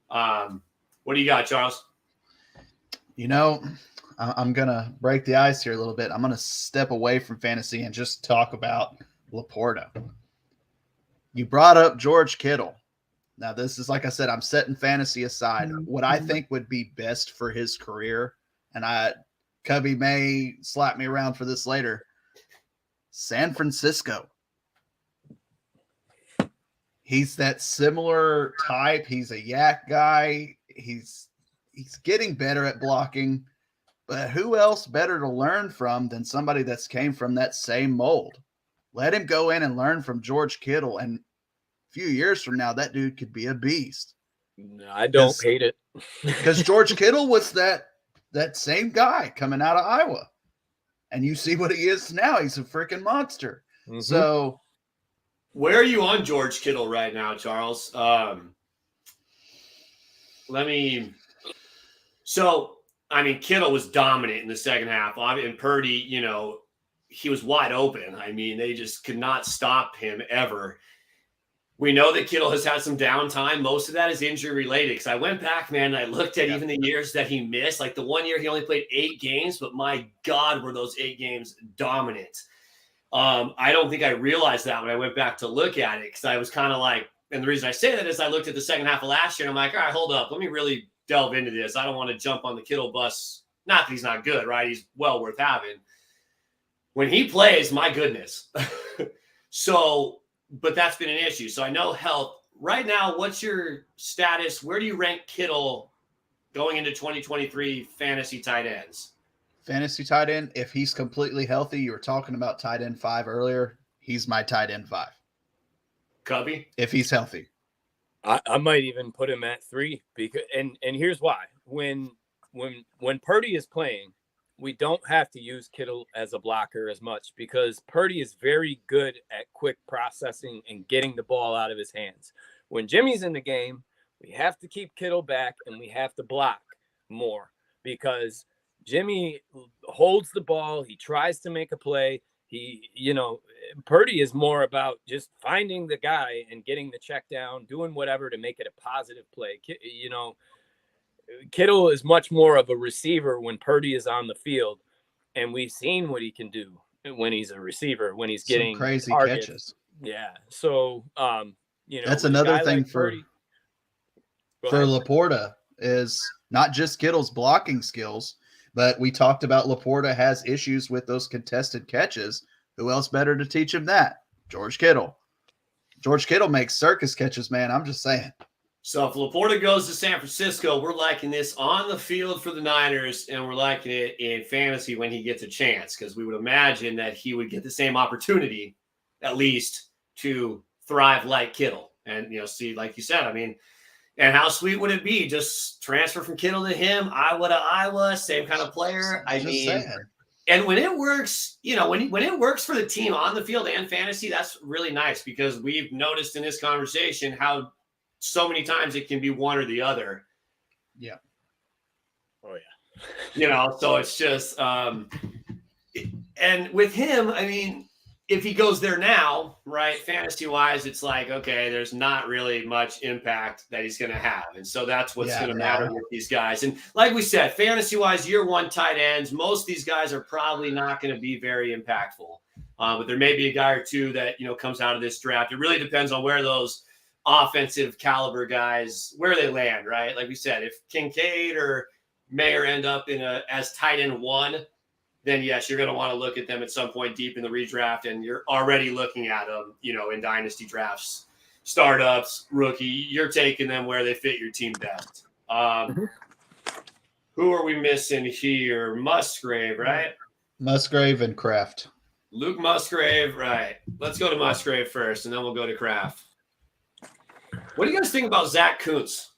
S1: What do you got, Charles?
S3: I'm going to break the ice here a little bit. I'm going to step away from fantasy and just talk about Laporta. You brought up George Kittle. Now, this is, like I said, I'm setting fantasy aside. What I think would be best for his career, and Cubby may slap me around for this later, San Francisco. He's that similar type. He's a yak guy. He's getting better at blocking. But who else better to learn from than somebody that's came from that same mold? Let him go in and learn from George Kittle, and a few years from now, that dude could be a beast.
S2: No, I don't hate it.
S3: Because George Kittle was that same guy coming out of Iowa. And you see what he is now. He's a freaking monster. Mm-hmm. So
S1: where are you on George Kittle right now, Charles? Kittle was dominant in the second half. And Purdy, he was wide open. They just could not stop him ever. We know that Kittle has had some downtime. Most of that is injury related. Because I went back, man, and I looked at even the years that he missed. Like the one year he only played 8 games, but my God, were those 8 games dominant. I don't think I realized that when I went back to look at it. Because I was kind of like, and the reason I say that is I looked at the second half of last year and I'm like, all right, hold up. Let me really delve into this. I don't want to jump on the Kittle bus. Not that he's not good, right? He's well worth having. When he plays, my goodness. But that's been an issue. So I know health right now, what's your status? Where do you rank Kittle going into 2023 fantasy tight ends?
S3: Fantasy tight end, if he's completely healthy, you were talking about tight end 5 earlier. He's my tight end 5.
S1: Cubby?
S3: If he's healthy.
S2: I might even put him at 3 because and here's why. When Purdy is playing, we don't have to use Kittle as a blocker as much because Purdy is very good at quick processing and getting the ball out of his hands. When Jimmy's in the game, we have to keep Kittle back and we have to block more because Jimmy holds the ball. He tries to make a play. Purdy is more about just finding the guy and getting the check down, doing whatever to make it a positive play. Kittle is much more of a receiver when Purdy is on the field, and we've seen what he can do when he's a receiver, when he's getting
S3: some crazy
S2: targets.
S3: catches.
S2: Yeah. So,
S3: that's another thing
S2: like
S3: for Laporta is not just Kittle's blocking skills, but we talked about Laporta has issues with those contested catches. Who else better to teach him that? George Kittle. George Kittle makes circus catches, man. I'm just saying.
S1: So if Laporta goes to San Francisco, we're liking this on the field for the Niners, and we're liking it in fantasy when he gets a chance, because we would imagine that he would get the same opportunity, at least, to thrive like Kittle. And, see, like you said, I mean, and how sweet would it be? Just transfer from Kittle to him, Iowa to Iowa, same kind of player. And when it works, when it works for the team on the field and fantasy, that's really nice because we've noticed in this conversation how so many times it can be one or the other.
S3: Yeah.
S2: Oh, yeah.
S1: So it's just, and with him, I mean, if he goes there now, right, fantasy-wise, it's like, okay, there's not really much impact that he's going to have. And so that's what's going to matter with these guys. And like we said, fantasy-wise, year one tight ends, most of these guys are probably not going to be very impactful. But there may be a guy or two that, comes out of this draft. It really depends on where those offensive caliber guys, where they land, right? Like we said, if Kincaid or Mayer end up as tight end 1, then yes, you're going to want to look at them at some point deep in the redraft, and you're already looking at them, in dynasty drafts, startups, rookie. You're taking them where they fit your team best. Who are we missing here? Musgrave, right?
S3: Musgrave and Kraft.
S1: Luke Musgrave, right. Let's go to Musgrave first, and then we'll go to Kraft. What do you guys think about Zach Kuntz?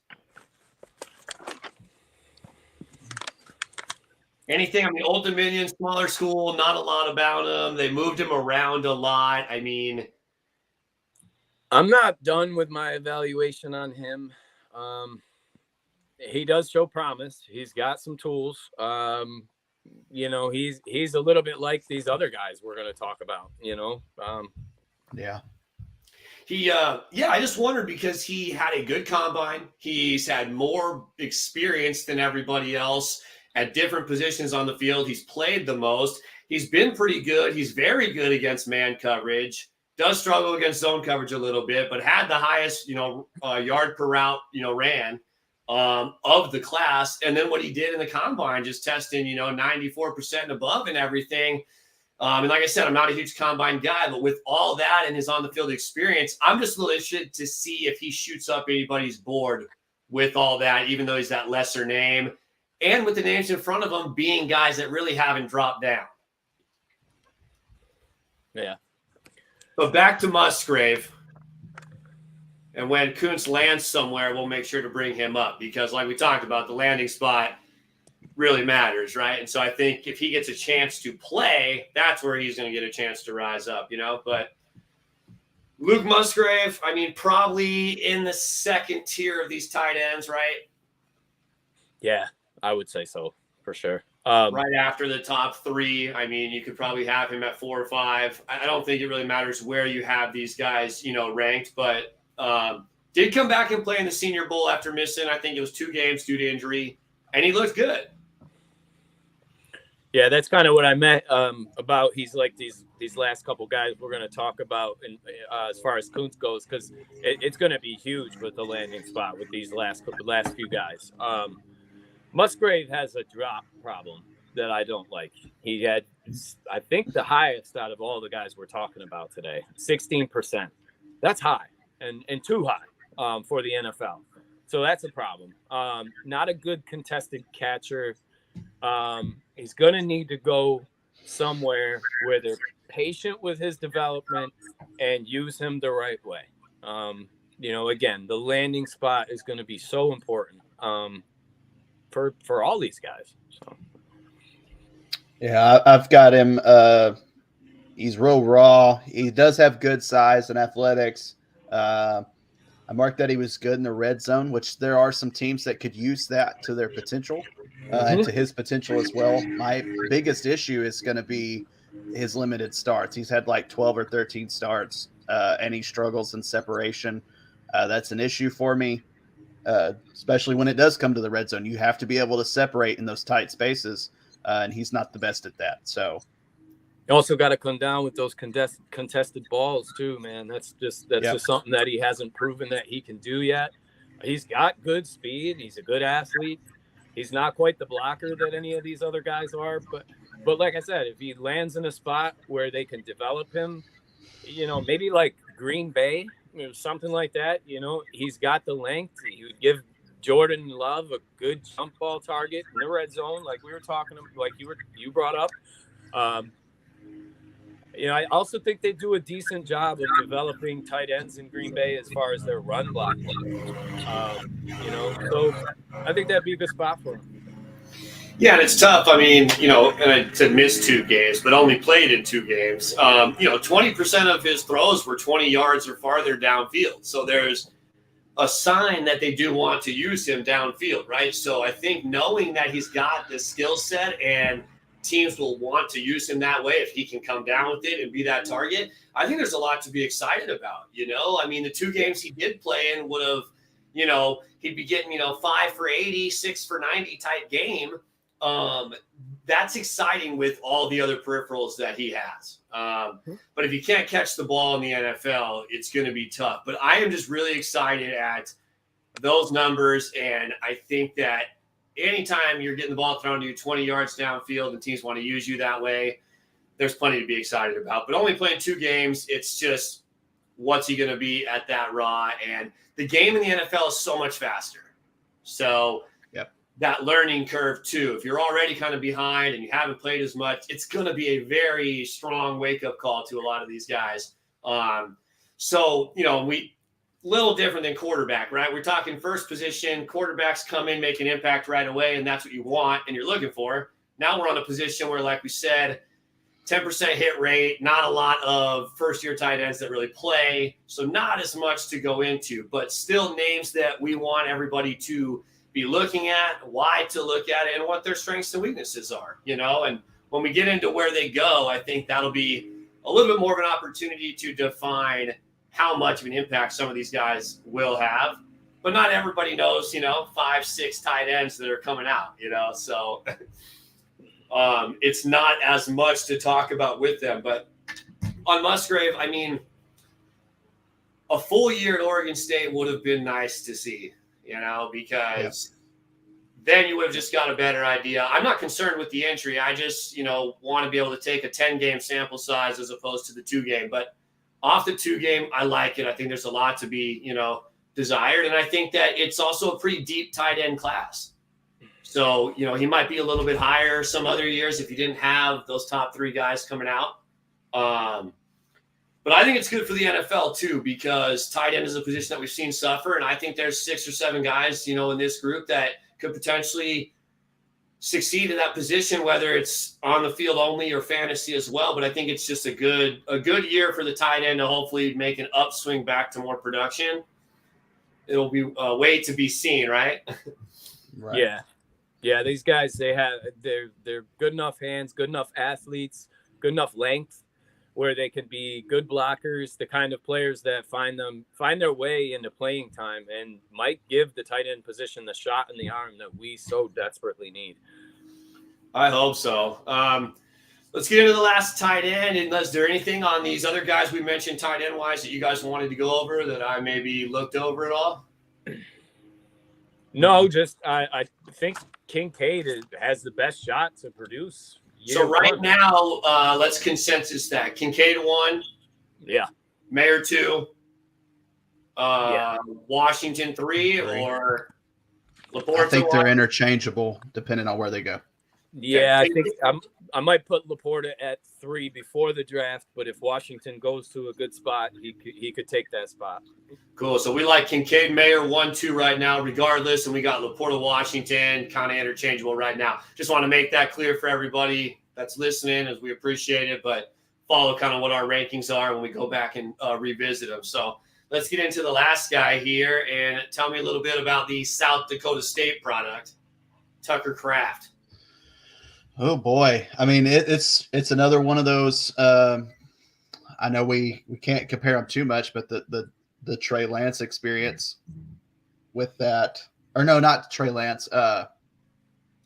S1: Anything? I mean, Old Dominion, smaller school, not a lot about him. They moved him around a lot. I mean,
S2: I'm not done with my evaluation on him. He does show promise. He's got some tools. He's a little bit like these other guys we're going to talk about,
S3: Yeah.
S1: I just wondered because he had a good combine. He's had more experience than everybody else at different positions on the field. He's played the most. He's been pretty good. He's very good against man coverage. Does struggle against zone coverage a little bit, but had the highest, yard per route, ran of the class. And then what he did in the combine, just testing, 94% and above and everything. And like I said, I'm not a huge combine guy, but with all that and his on-the-field experience, I'm just a little interested to see if he shoots up anybody's board with all that, even though he's that lesser name. And with the names in front of him being guys that really haven't dropped down.
S2: Yeah.
S1: But back to Musgrave. And when Kuntz lands somewhere, we'll make sure to bring him up because like we talked about, the landing spot really matters, right? And so I think if he gets a chance to play, that's where he's going to get a chance to rise up, But Luke Musgrave, I mean, probably in the second tier of these tight ends, right?
S2: Yeah, I would say so for sure.
S1: Right after the top 3, I mean, you could probably have him at 4 or 5. I don't think it really matters where you have these guys, ranked, but did come back and play in the Senior Bowl after missing, I think it was 2 games due to injury, and he looked good.
S2: Yeah, that's kind of what I meant about. He's like these last couple guys we're going to talk about, and as far as Kuntz goes, because it's going to be huge with the landing spot with these last few guys. Musgrave has a drop problem that I don't like. He had, I think, the highest out of all the guys we're talking about today, 16%. That's high and too high. for the NFL. So that's a problem. Not a good contested catcher. He's going to need to go somewhere where they're patient with his development and use him the right way. Again, the landing spot is going to be so important for all these guys. So.
S3: Yeah, I've got him. He's real raw. He does have good size and athletics. I marked that he was good in the red zone, which there are some teams that could use that to their potential and to his potential as well. My biggest issue is going to be his limited starts. He's had like 12 or 13 starts, and he struggles in separation. That's an issue for me, especially when it does come to the red zone. You have to be able to separate in those tight spaces, and he's not the best at that. So
S2: you also got to come down with those contested balls too, man. That's just something that he hasn't proven that he can do yet. He's got good speed. He's a good athlete. He's not quite the blocker that any of these other guys are, but like I said, if he lands in a spot where they can develop him, maybe like Green Bay, something like that. He's got the length. He would give Jordan Love a good jump ball target in the red zone, like we were talking, like you brought up. I also think they do a decent job of developing tight ends in Green Bay as far as their run blocking. So I think that'd be a good spot for him.
S1: Yeah, and it's tough. I mean, to miss 2 games, but only played in 2 games. 20% of his throws were 20 yards or farther downfield. So there's a sign that they do want to use him downfield, right? So I think knowing that he's got the skill set and teams will want to use him that way if he can come down with it and be that target, I think there's a lot to be excited about. I mean, the 2 games he did play in would have, he'd be getting, 5 for 80, 6 for 90 type game. That's exciting with all the other peripherals that he has. But if you can't catch the ball in the NFL, it's going to be tough. But I am just really excited at those numbers. And I think that anytime you're getting the ball thrown to you 20 yards downfield and teams want to use you that way, there's plenty to be excited about. But only playing 2 games, it's just what's he going to be at that raw? And the game in the NFL is so much faster. So that learning curve too, if you're already kind of behind and you haven't played as much, it's going to be a very strong wake-up call to a lot of these guys. Little different than quarterback, right? We're talking first position. Quarterbacks come in, make an impact right away, and that's what you want and you're looking for. Now we're on a position where, like we said, 10% hit rate, not a lot of first-year tight ends that really play, so not as much to go into, but still names that we want everybody to be looking at, why to look at it, and what their strengths and weaknesses are, And when we get into where they go, I think that'll be a little bit more of an opportunity to define how much of an impact some of these guys will have. But not everybody knows, 5, 6 tight ends that are coming out, So it's not as much to talk about with them. But on Musgrave, I mean, a full year at Oregon State would have been nice to see, because then you would have just got a better idea. I'm not concerned with the entry. I just, want to be able to take a 10-game sample size as opposed to the 2-game. But off the 2-game, I like it. I think there's a lot to be, desired. And I think that it's also a pretty deep tight end class. So, he might be a little bit higher some other years if you didn't have those top 3 guys coming out. But I think it's good for the NFL too, because tight end is a position that we've seen suffer. And I think there's 6 or 7 guys, in this group that could potentially succeed in that position, whether it's on the field only or fantasy as well. But I think it's just a good year for the tight end to hopefully make an upswing back to more production. It'll be a way to be seen, right?
S2: Right. Yeah. These guys, they're good enough hands, good enough athletes, good enough length, where they can be good blockers, the kind of players that find their way into playing time and might give the tight end position the shot in the arm that we so desperately need.
S1: I hope so. Let's get into the last tight end. And is there anything on these other guys we mentioned tight end wise that you guys wanted to go over that I maybe looked over at all?
S2: No, just I think Kincaid has the best shot to produce.
S1: So right now, let's consensus that Kincaid 1.
S2: Yeah.
S1: Mayer 2.
S2: Yeah.
S1: Washington 3, or Laporta?
S3: I think they're interchangeable depending on where they go.
S2: Yeah, I think I might put Laporta at 3 before the draft, but if Washington goes to a good spot, he could take that spot.
S1: Cool. So we like Kincaid, Mayer 1, 2 right now, regardless, and we got Laporta, Washington, kind of interchangeable right now. Just want to make that clear for everybody that's listening, as we appreciate it, but follow kind of what our rankings are when we go back and revisit them. So let's get into the last guy here and tell me a little bit about the South Dakota State product, Tucker Kraft.
S3: Oh boy, I mean it's another one of those. I know we can't compare them too much, but the Trey Lance experience with that, or no, not Trey Lance. Who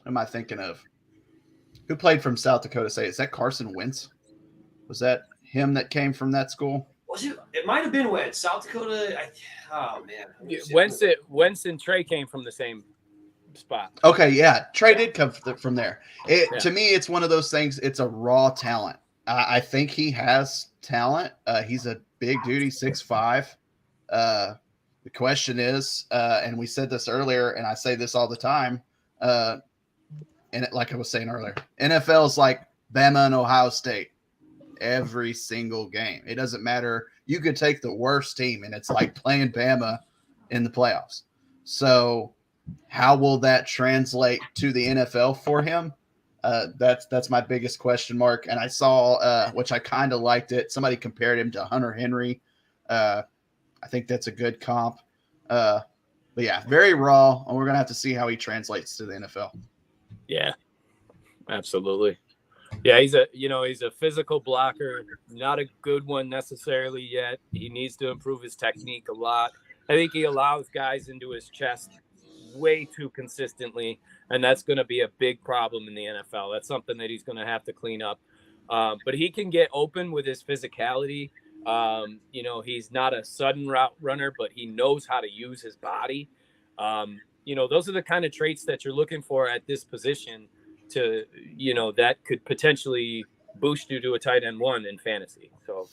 S3: am I thinking of? Who played from South Dakota State? Is that Carson Wentz? Was that him that came from that school?
S1: Was it? It might have been Wentz. South Dakota. Oh man,
S2: Wentz and Trey came from the same spot.
S3: Okay, yeah, Trey did come from there. To me, it's one of those things. It's a raw talent. I think he has talent. He's a big dude. He's 6'5". The question is, and we said this earlier, and I say this all the time, and like I was saying earlier, NFL is like Bama and Ohio State every single game. It doesn't matter. You could take the worst team, and it's like playing Bama in the playoffs. So how will that translate to the NFL for him? That's my biggest question mark. And I saw, which I kind of liked it, somebody compared him to Hunter Henry. I think that's a good comp. But yeah, very raw, and we're going to have to see how he translates to the NFL.
S2: Yeah, absolutely. Yeah, he's a physical blocker, not a good one necessarily yet. He needs to improve his technique a lot. I think he allows guys into his chest way too consistently, and that's going to be a big problem in the NFL. That's something that he's going to have to clean up. But he can get open with his physicality. He's not a sudden route runner, but he knows how to use his body. Those are the kind of traits that you're looking for at this position to, that could potentially boost you to a tight end 1 in fantasy. So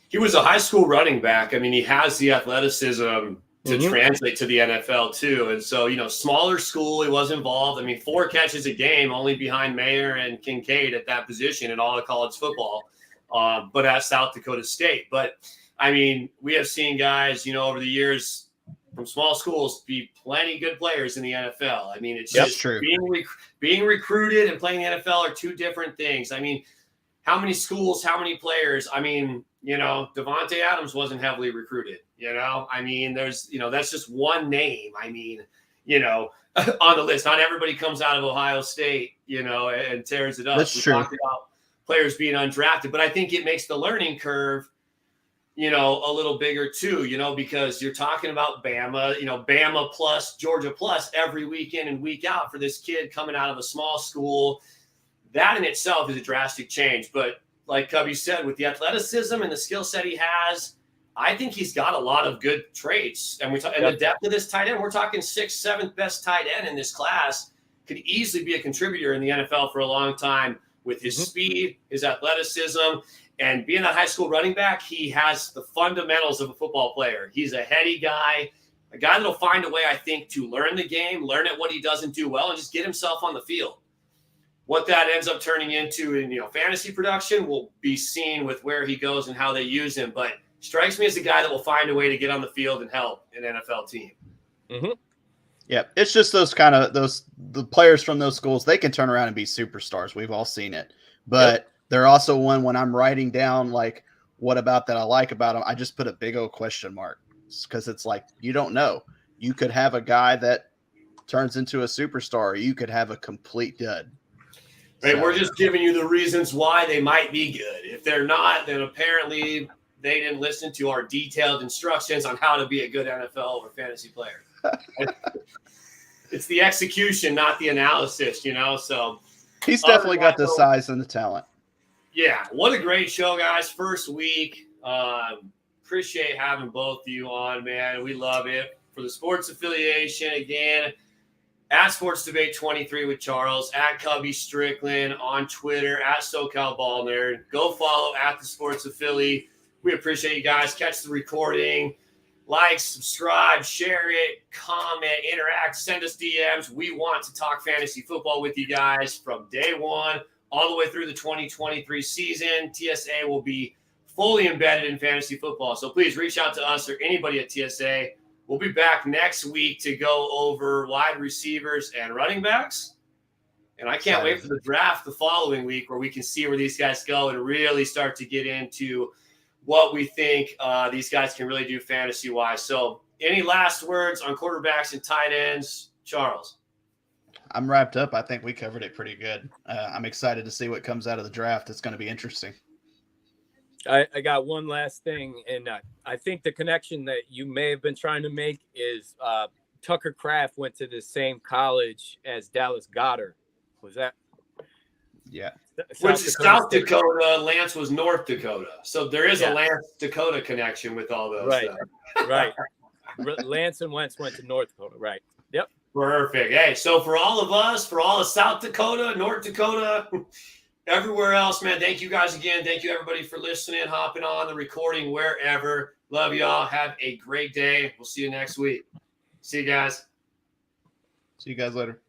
S1: he was a high school running back. I mean, he has the athleticism to translate to the NFL too. And so, smaller school, he was involved. I mean, 4 catches a game, only behind Mayer and Kincaid at that position in all of college football, but at South Dakota State. But I mean, we have seen guys, over the years from small schools be plenty good players in the NFL. I mean, it's just
S3: true.
S1: Being recruited and playing the NFL are two different things. I mean, how many schools, how many players? I mean, Devontae Adams wasn't heavily recruited, I mean, there's, that's just one name. I mean, on the list, not everybody comes out of Ohio State, and tears it up.
S3: That's true.
S1: Talked about players being undrafted, but I think it makes the learning curve, a little bigger too, because you're talking about Bama, Bama plus Georgia plus every week in and week out for this kid coming out of a small school. That in itself is a drastic change. But like Cubby said, with the athleticism and the skill set he has, I think he's got a lot of good traits. And the depth of this tight end, we're talking 6th, 7th best tight end in this class, could easily be a contributor in the NFL for a long time with his speed, his athleticism, and being a high school running back. He has the fundamentals of a football player. He's a heady guy, a guy that'll find a way, I think, to learn the game, learn at what he doesn't do well, and just get himself on the field. What that ends up turning into in fantasy production will be seen with where he goes and how they use him. But strikes me as a guy that will find a way to get on the field and help an NFL team.
S2: Mm-hmm.
S3: Yeah, it's just the players from those schools, they can turn around and be superstars. We've all seen it. But they're also one, when I'm writing down, like, what about that I like about them, I just put a big old question mark, because it's like, you don't know. You could have a guy that turns into a superstar. You could have a complete dud.
S1: Right, we're just giving you the reasons why they might be good. If they're not, then apparently they didn't listen to our detailed instructions on how to be a good NFL or fantasy player. It's the execution, not the analysis, So
S3: he's definitely got the size and the talent.
S1: Yeah, what a great show, guys. First week. Appreciate having both of you on, man. We love it. For the sports affiliation, again, at Sports Debate 23 with Charles, at Cubby Strickland, on Twitter, at SoCal Ball Nerd. Go follow at the Sports Affili. We appreciate you guys. Catch the recording. Like, subscribe, share it, comment, interact, send us DMs. We want to talk fantasy football with you guys from day one all the way through the 2023 season. TSA will be fully embedded in fantasy football. So please reach out to us or anybody at TSA. We'll be back next week to go over wide receivers and running backs. And I can't wait for the draft the following week where we can see where these guys go and really start to get into what we think these guys can really do fantasy-wise. So any last words on quarterbacks and tight ends, Charles?
S3: I'm wrapped up. I think we covered it pretty good. I'm excited to see what comes out of the draft. It's going to be interesting.
S2: I got one last thing, and I think the connection that you may have been trying to make is Tucker Kraft went to the same college as Dallas Goedert. Was that?
S3: Yeah.
S1: Which is South Dakota. Lance was North Dakota. So there is a Lance Dakota connection with all those.
S2: Right. Right. Lance and Wentz went to North Dakota. Right. Yep.
S1: Perfect. Hey, so for all of us, for all of South Dakota, North Dakota, everywhere else, man, thank you guys again. Thank you, everybody, for listening, hopping on the recording, wherever. Love y'all. Have a great day. We'll see you next week. See you guys.
S3: See you guys later.